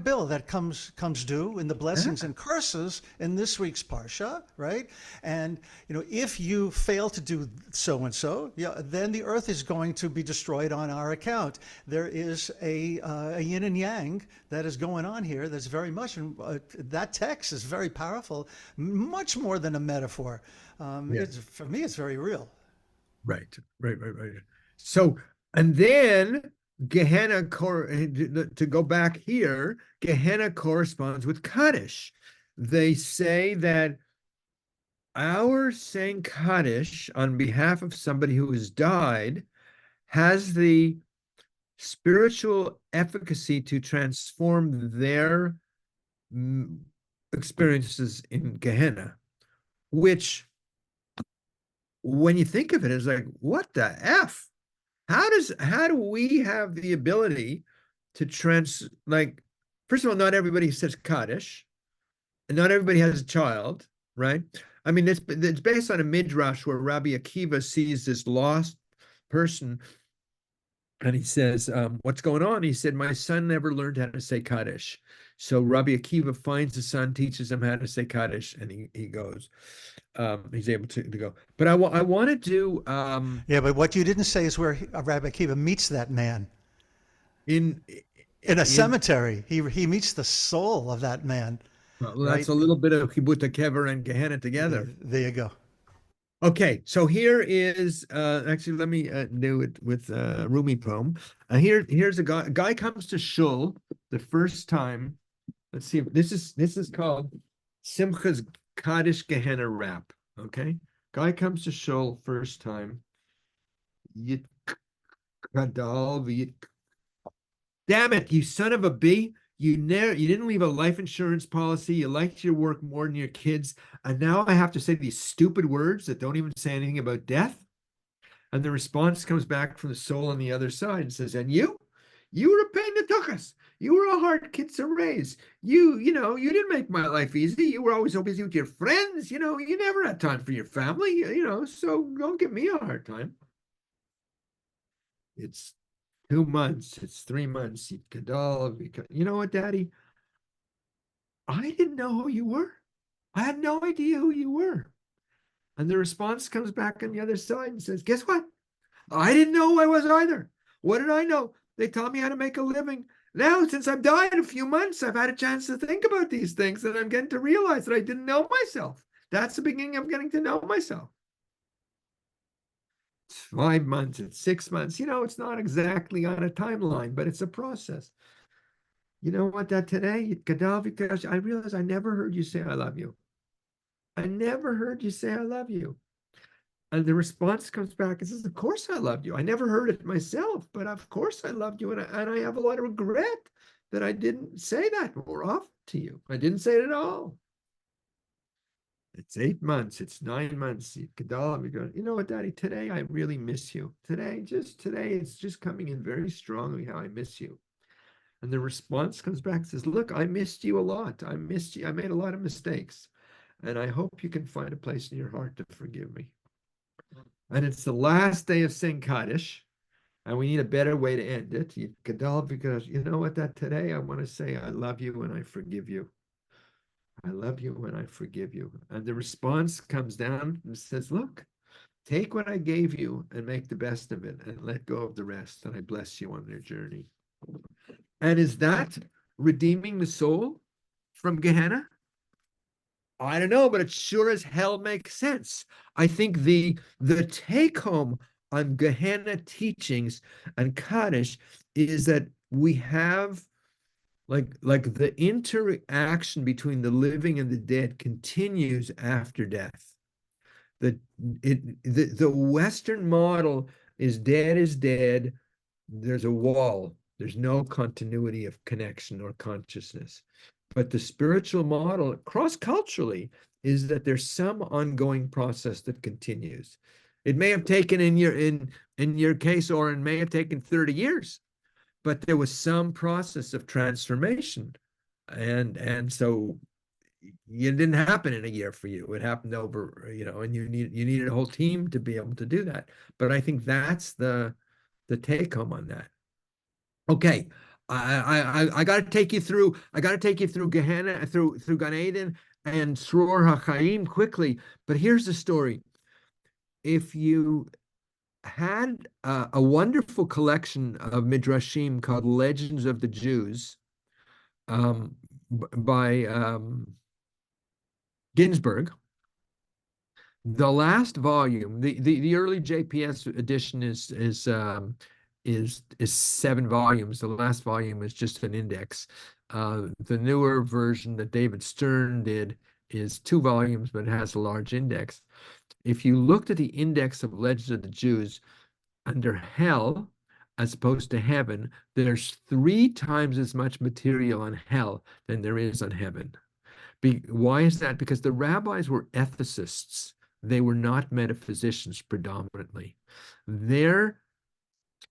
bill that comes due in the blessings and curses in this week's parsha, right? And if you fail to do so and so, then the earth is going to be destroyed on our account. There is a yin and yang that is going on here. That's very much, and that text is very powerful, much more than a metaphor. For me, it's very real. Right. So, and then Gehenna, to go back here, Gehenna corresponds with Kaddish. They say that our saying Kaddish on behalf of somebody who has died has the spiritual efficacy to transform their experiences in Gehenna, which, when you think of it, is like, what the F? How do we have the ability to first of all, not everybody says Kaddish, and not everybody has a child, right? I mean, it's based on a midrash where Rabbi Akiva sees this lost person, and he says, what's going on? He said, my son never learned how to say Kaddish. So Rabbi Akiva finds the son, teaches him how to say Kaddish, and he goes. He's able to go. But I want to do... but what you didn't say is where Rabbi Akiva meets that man. In a cemetery. He meets the soul of that man. Well, that's a little bit of Kibbutz Kever and Gehenna together. There you go. Okay, so here is actually, let me do it with Rumi poem. Here's a guy comes to shul the first time. Let's see, this is called Simcha's Kaddish Gehenna rap. Okay, guy comes to shul first time. Yit kadal v'yit. Damn it, you son of a b! You didn't leave a life insurance policy. You liked your work more than your kids. And now I have to say these stupid words that don't even say anything about death. And the response comes back from the soul on the other side and says, and you were a pain that took us. You were a hard kid to raise. You didn't make my life easy. You were always so busy with your friends. You never had time for your family, so don't give me a hard time. It's 2 months, it's 3 months, you know what, Daddy? I didn't know who you were. I had no idea who you were. And the response comes back on the other side and says, guess what? I didn't know who I was either. What did I know? They taught me how to make a living. Now, since I've died a few months, I've had a chance to think about these things, and I'm getting to realize that I didn't know myself. That's the beginning of getting to know myself. It's 5 months, it's 6 months. It's not exactly on a timeline, but it's a process. You know what, that today, I realized I never heard you say I love you. I never heard you say I love you. And the response comes back and says, of course I loved you. I never heard it myself, but of course I loved you. And I have a lot of regret that I didn't say that more often to you. I didn't say it at all. It's 8 months, it's 9 months. You know what, Daddy, today I really miss you. Today, it's just coming in very strongly how I miss you. And the response comes back and says, look, I missed you a lot. I missed you. I made a lot of mistakes. And I hope you can find a place in your heart to forgive me. and it's the last day of St. Kaddish, and we need a better way to end it. Gadol, because you know what, that today I want to say, I love you and I forgive you. I love you and I forgive you. And the response comes down and says, look, take what I gave you and make the best of it and let go of the rest. And I bless you on your journey. And is that redeeming the soul from Gehenna? I don't know, but it sure as hell makes sense. I think the take home on Gehenna teachings and Kaddish is that we have like the interaction between the living and the dead continues after death. The Western model is dead. There's a wall. There's no continuity of connection or consciousness. But the spiritual model, cross-culturally, is that there's some ongoing process that continues. It may have taken in your case, or it may have taken 30 years, but there was some process of transformation. And so it didn't happen in a year for you. It happened over, and you needed a whole team to be able to do that. But I think that's the take home on that. Okay, I got to take you through. I got to take you through Gehenna, through Gan Eden and Sror HaChaim quickly. But here's the story. If you had a wonderful collection of midrashim called Legends of the Jews, by Ginsburg. The last volume, the early JPS edition is 7 volumes. The last volume is just an index. The newer version that David Stern did is 2 volumes, but it has a large index. If you looked at the index of Legends of the Jews under hell, as opposed to heaven, there's 3 times as much material on hell than there is on heaven. Why is that? Because the rabbis were ethicists. They were not metaphysicians predominantly. Their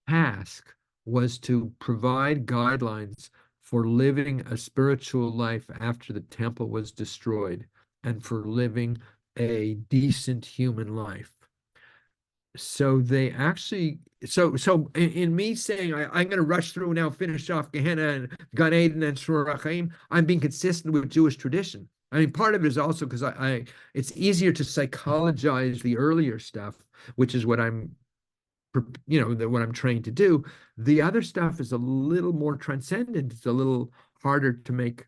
task was to provide guidelines for living a spiritual life after the temple was destroyed and for living a decent human life. So they actually, so in me saying I'm going to rush through now, finish off Gehenna and Gan Eden and Sror HaChaim, I'm being consistent with Jewish tradition. I mean, part of it is also because it's easier to psychologize the earlier stuff, which is what I'm, what I'm trained to do. The other stuff is a little more transcendent. It's a little harder to make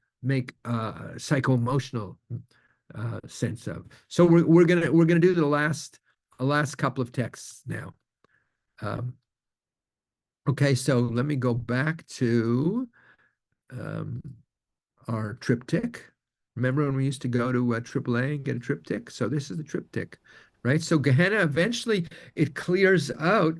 psycho-emotional sense of. So we're gonna do the last couple of texts now. Okay, so let me go back to our triptych. Remember when we used to go to AAA and get a triptych? So this is the triptych, right? So Gehenna, eventually it clears out,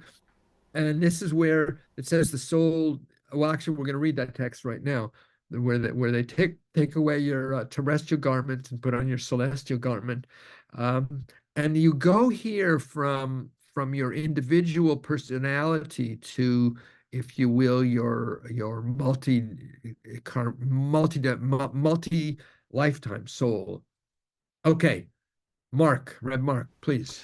and this is where it says the soul. Well, actually, we're going to read that text right now, where they take away your terrestrial garment and put on your celestial garment, and you go here from your individual personality to, if you will, your multi lifetime soul. Okay, Reb Mark, please.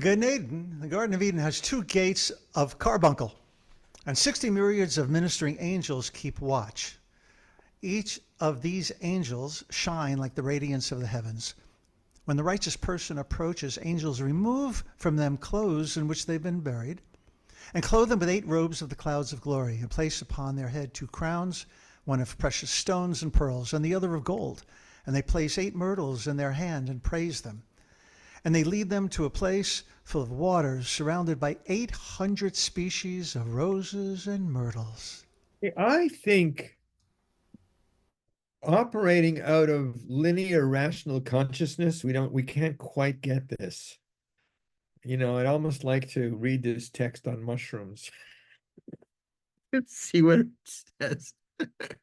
Gan Eden, the Garden of Eden, has 2 gates of carbuncle, and 60 myriads of ministering angels keep watch. Each of these angels shine like the radiance of the heavens. When the righteous person approaches, angels remove from them clothes in which they've been buried, and clothe them with 8 robes of the clouds of glory, and place upon their head 2 crowns, one of precious stones and pearls, and the other of gold. And they place 8 myrtles in their hand and praise them. And they lead them to a place full of waters, surrounded by 800 species of roses and myrtles. I think operating out of linear rational consciousness, we can't quite get this. I'd almost like to read this text on mushrooms. Let's see what it says.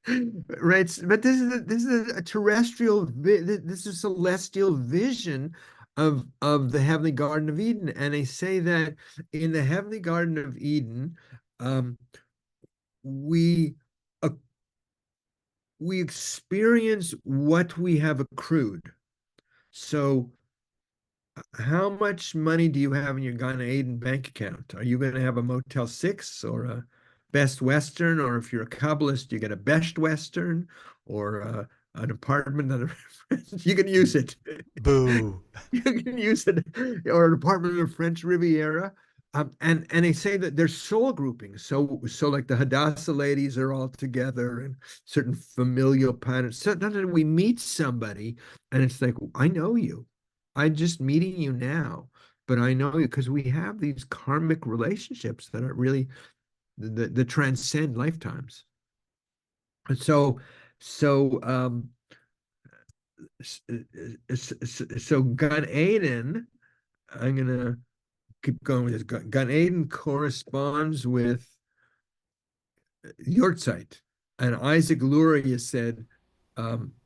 Right, but this is a terrestrial, this is a celestial vision of the heavenly Garden of Eden, and they say that in the heavenly Garden of Eden, we experience what we have accrued. So how much money do you have in your Gan Eden bank account? Are you going to have a Motel 6 or a Best Western? Or if you're a Kabbalist, you get a Best Western or an apartment that you can use it. Boo. You can use it, or an apartment in the French Riviera. And they say that there's soul groupings. So like the Hadassah ladies are all together and certain familial patterns. So then we meet somebody and it's like, I know you. I'm just meeting you now, but I know you because we have these karmic relationships that are really that transcend lifetimes. And so Gan Eden, I'm gonna keep going with this. Gan Eden corresponds with Yortzeit. And Isaac Luria said,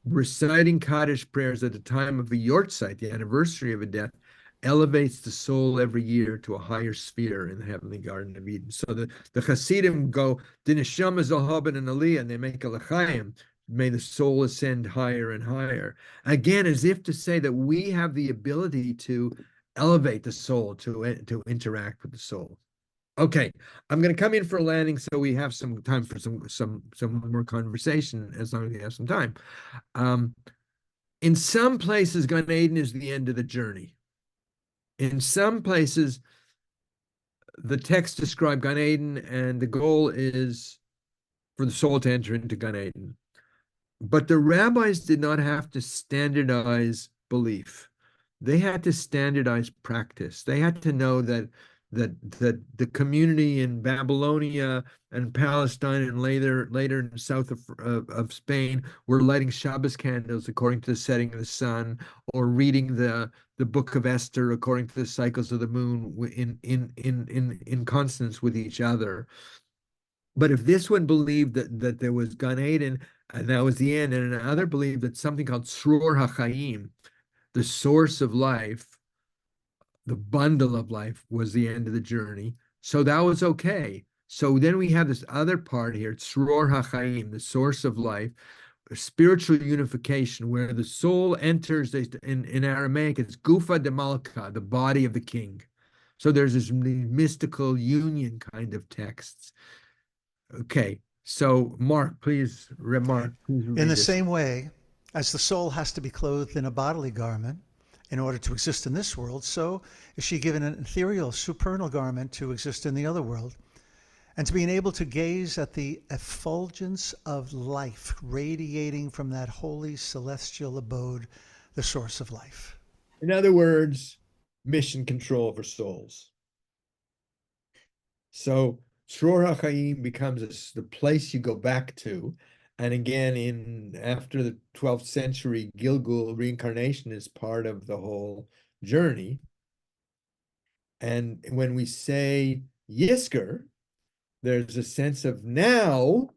reciting Kaddish prayers at the time of the Yortzeit, the anniversary of a death, elevates the soul every year to a higher sphere in the heavenly Garden of Eden. So the Hasidim go, Dinashama Zalhaban and Aliyah, and they make a L'chaim. May the soul ascend higher and higher. Again, as if to say that we have the ability to elevate the soul, to interact with the soul. Okay, I'm going to come in for a landing so we have some time for some more conversation as long as we have some time. In some places, Gan Eden is the end of the journey. In some places, the text describe Gan Eden and the goal is for the soul to enter into Gan Eden. But the rabbis did not have to standardize belief. They had to standardize practice. They had to know that the community in Babylonia and Palestine and later in the south of Spain were lighting Shabbos candles according to the setting of the sun, or reading the book of Esther according to the cycles of the moon in consonance with each other. But if this one believed that there was Gan Eden and that was the end, and another believed that something called Sror HaChaim, the source of life, the bundle of life, was the end of the journey. So that was okay. So then we have this other part here, Sror HaChaim, the source of life, spiritual unification, where the soul enters, in Aramaic, it's Gufa de Malka, the body of the king. So there's this mystical union kind of texts. Okay, so Mark, please remark. In the same way as the soul has to be clothed in a bodily garment in order to exist in this world, so is she given an ethereal, supernal garment to exist in the other world, and to be able to gaze at the effulgence of life radiating from that holy celestial abode, the source of life. In other words, mission control for souls. So Sror HaChaim becomes the place you go back to. And again, after the 12th century, Gilgul, reincarnation is part of the whole journey. And when we say Yisker, there's a sense of now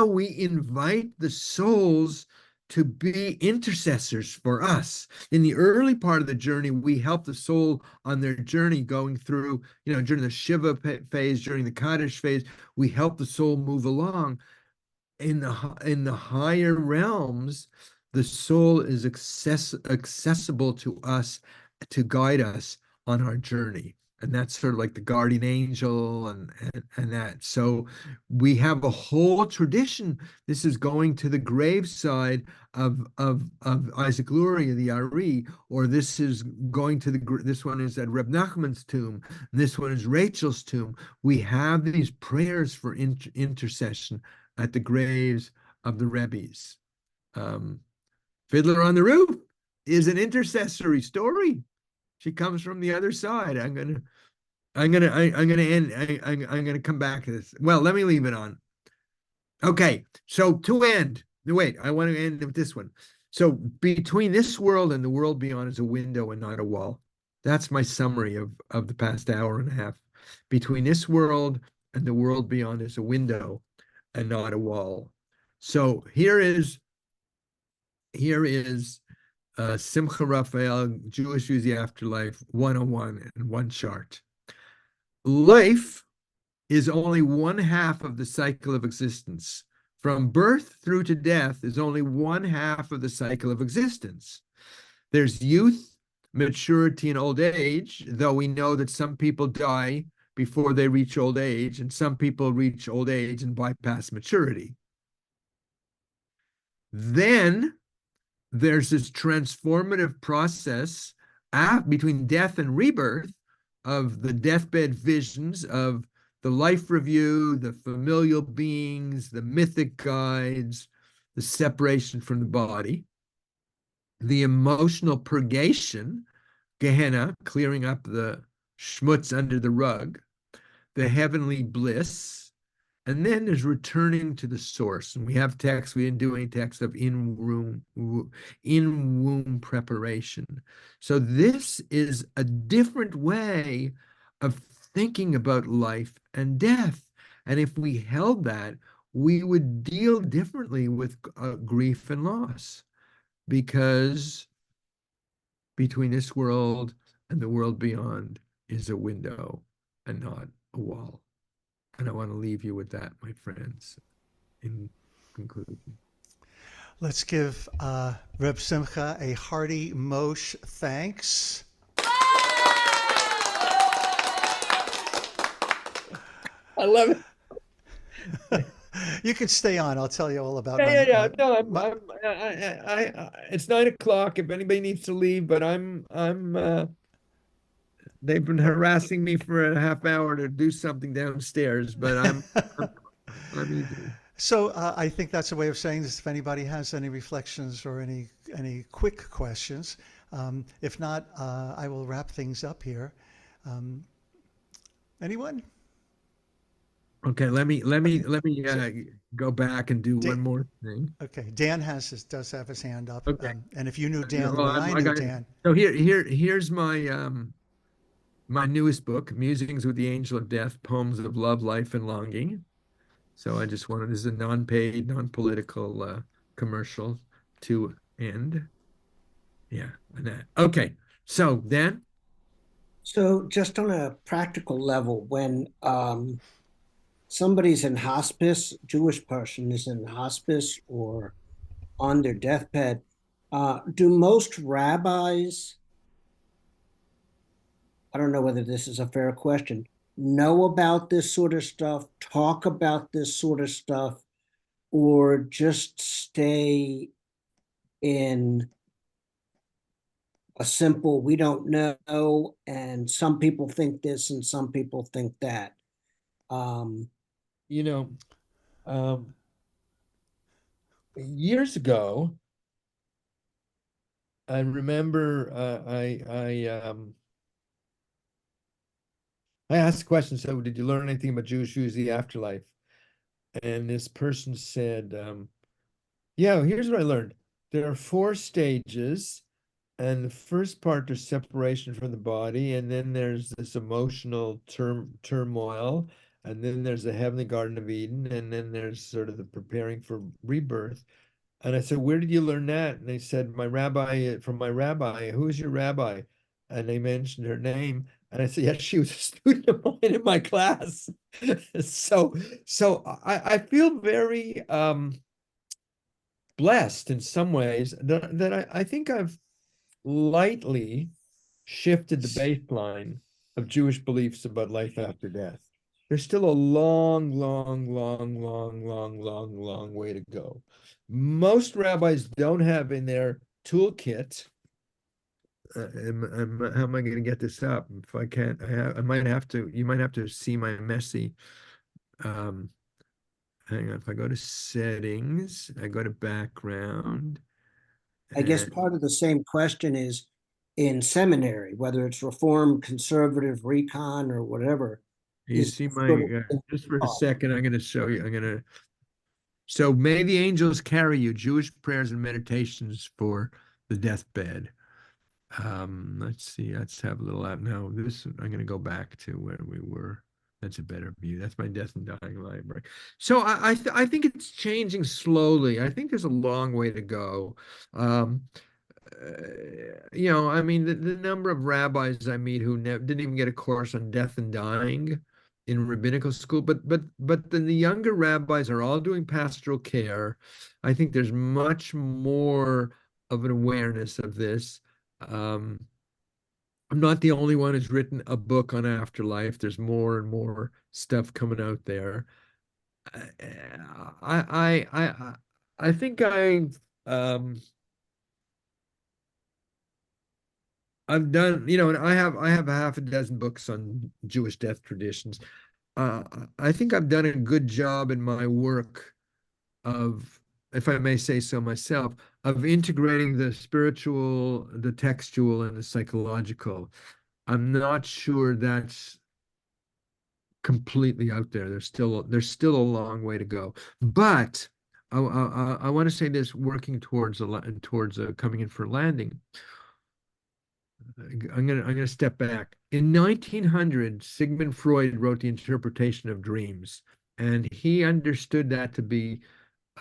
we invite the souls to be intercessors for us. In the early part of the journey, we help the soul on their journey going through, during the Shiva phase, during the Kaddish phase, we help the soul move along. In the higher realms, the soul is accessible to us to guide us on our journey. And that's sort of like the guardian angel and that. So we have a whole tradition. This is going to the graveside of Isaac Luria, the Ari, or this is going to this one is at Reb Nachman's tomb. This one is Rachel's tomb. We have these prayers for intercession at the graves of the Rebbes. Fiddler on the Roof is an intercessory story. She comes from the other side. I'm gonna come back to this. Well, let me leave it on. Okay, so to end, wait, I want to end with this one. So between this world and the world beyond is a window and not a wall. That's my summary of the past hour and a half. Between this world and the world beyond is a window and not a wall. So here is Simcha Raphael, Jewish Views of the Afterlife 101 in one chart. Life is only one half of the cycle of existence. From birth through to death is only one half of the cycle of existence. There's youth, maturity and old age, though we know that some people die before they reach old age, and some people reach old age and bypass maturity. Then there's this transformative process between death and rebirth of the deathbed visions of the life review, the familial beings, the mythic guides, the separation from the body, the emotional purgation, Gehenna, clearing up the schmutz under the rug, the heavenly bliss, and then there's returning to the source. And we have texts, we didn't do any text of in-womb preparation. So this is a different way of thinking about life and death. And if we held that, we would deal differently with grief and loss, because between this world and the world beyond is a window and not a wall. And I want to leave you with that, my friends, in conclusion. Let's give Reb Simcha a hearty Moshe thanks. I love it. You can stay on. I'll tell you all about Yeah. No, it's 9 o'clock. If anybody needs to leave, but they've been harassing me for a half hour to do something downstairs, but I'm easy. So I think that's a way of saying this. If anybody has any reflections or any quick questions, if not, I will wrap things up here. Anyone? Okay, let me go back and do one more thing. Okay, Dan does have his hand up. Okay. And if you knew Dan the way I knew Dan. So here's my my newest book, Musings with the Angel of Death, Poems of Love, Life, and Longing. So I just wanted, this is a non-paid, non-political commercial to end. Yeah, and that. Okay, so Dan? So just on a practical level, when somebody's in hospice, Jewish person is in hospice or on their deathbed, do most rabbis, I don't know whether this is a fair question, know about this sort of stuff, talk about this sort of stuff, or just stay in a simple, we don't know, and some people think this and some people think that? Years ago, I remember I asked a question, so did you learn anything about Jewish views of the afterlife? And this person said, yeah, here's what I learned. There are 4 stages, and the first part, there's separation from the body, and then there's this emotional turmoil, and then there's the heavenly Garden of Eden, and then there's sort of the preparing for rebirth. And I said, where did you learn that? And they said, from my rabbi. Who is your rabbi? And they mentioned her name. And I said, yes, she was a student of mine in my class. So I feel very blessed in some ways that I think I've lightly shifted the baseline of Jewish beliefs about life after death. There's still a long way to go. Most rabbis don't have in their toolkit. How am I going to get this up? If I can't, I might have to. You might have to see my messy. Hang on. If I go to settings, I go to background. I guess part of the same question is in seminary, whether it's Reform, Conservative, Recon, or whatever. You see my, just for a second, I'm going to show you. So may the angels carry you, Jewish prayers and meditations for the deathbed. Let's see, let's have a little out now. I'm going to go back to where we were. That's a better view. That's my death and dying library. So I think it's changing slowly. I think there's a long way to go. I mean, the number of rabbis I meet who didn't even get a course on death and dying in rabbinical school, but then the younger rabbis are all doing pastoral care. I think there's much more of an awareness of this. I'm not the only one who's written a book on afterlife. There's more and more stuff coming out there. I think um I've done, and I have a half a dozen books on Jewish death traditions. Uh, I think I've done a good job in my work of, if I may say so myself, of integrating the spiritual, the textual, and the psychological. I'm not sure that's completely out there. There's still a long way to go. But I want to say this, working towards coming in for landing. I'm gonna step back. In 1900, Sigmund Freud wrote The Interpretation of Dreams, and he understood that to be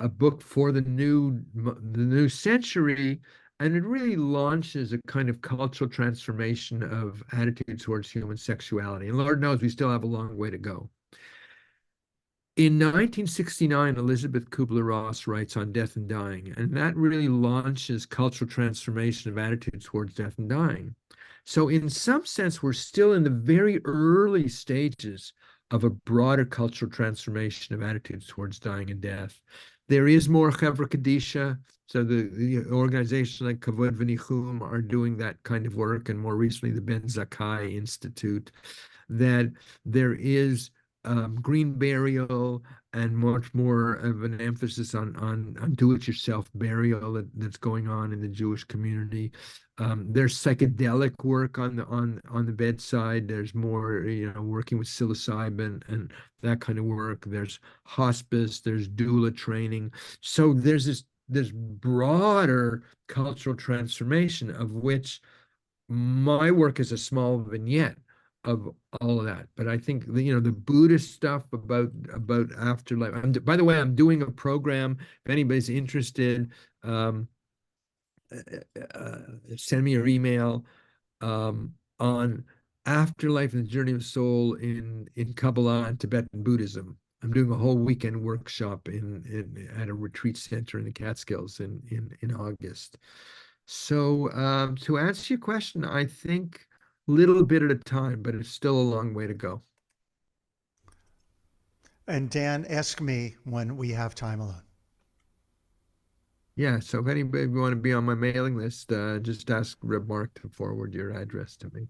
a book for the new century, and it really launches a kind of cultural transformation of attitude towards human sexuality. And Lord knows we still have a long way to go. In 1969, Elizabeth Kubler-Ross writes on death and dying, and that really launches cultural transformation of attitude towards death and dying. So in some sense, we're still in the very early stages of a broader cultural transformation of attitudes towards dying and death. There is more Chevra Kadisha, so the organizations like Kavod V'Nichum are doing that kind of work, and more recently the Ben Zakkai Institute, that there is green burial and much more of an emphasis on do-it-yourself burial that's going on in the Jewish community. There's psychedelic work on the bedside. There's more, working with psilocybin and that kind of work. There's hospice. There's doula training. So there's this broader cultural transformation of which my work is a small vignette of all of that. But I think the Buddhist stuff about afterlife. By the way, I'm doing a program. If anybody's interested, send me your email on afterlife and the journey of soul in Kabbalah and Tibetan Buddhism. I'm doing a whole weekend workshop at a retreat center in the Catskills in August. So to answer your question, I think a little bit at a time, but it's still a long way to go. And Dan, ask me when we have time alone. Yeah, so if anybody want to be on my mailing list, just ask Reb Mark to forward your address to me.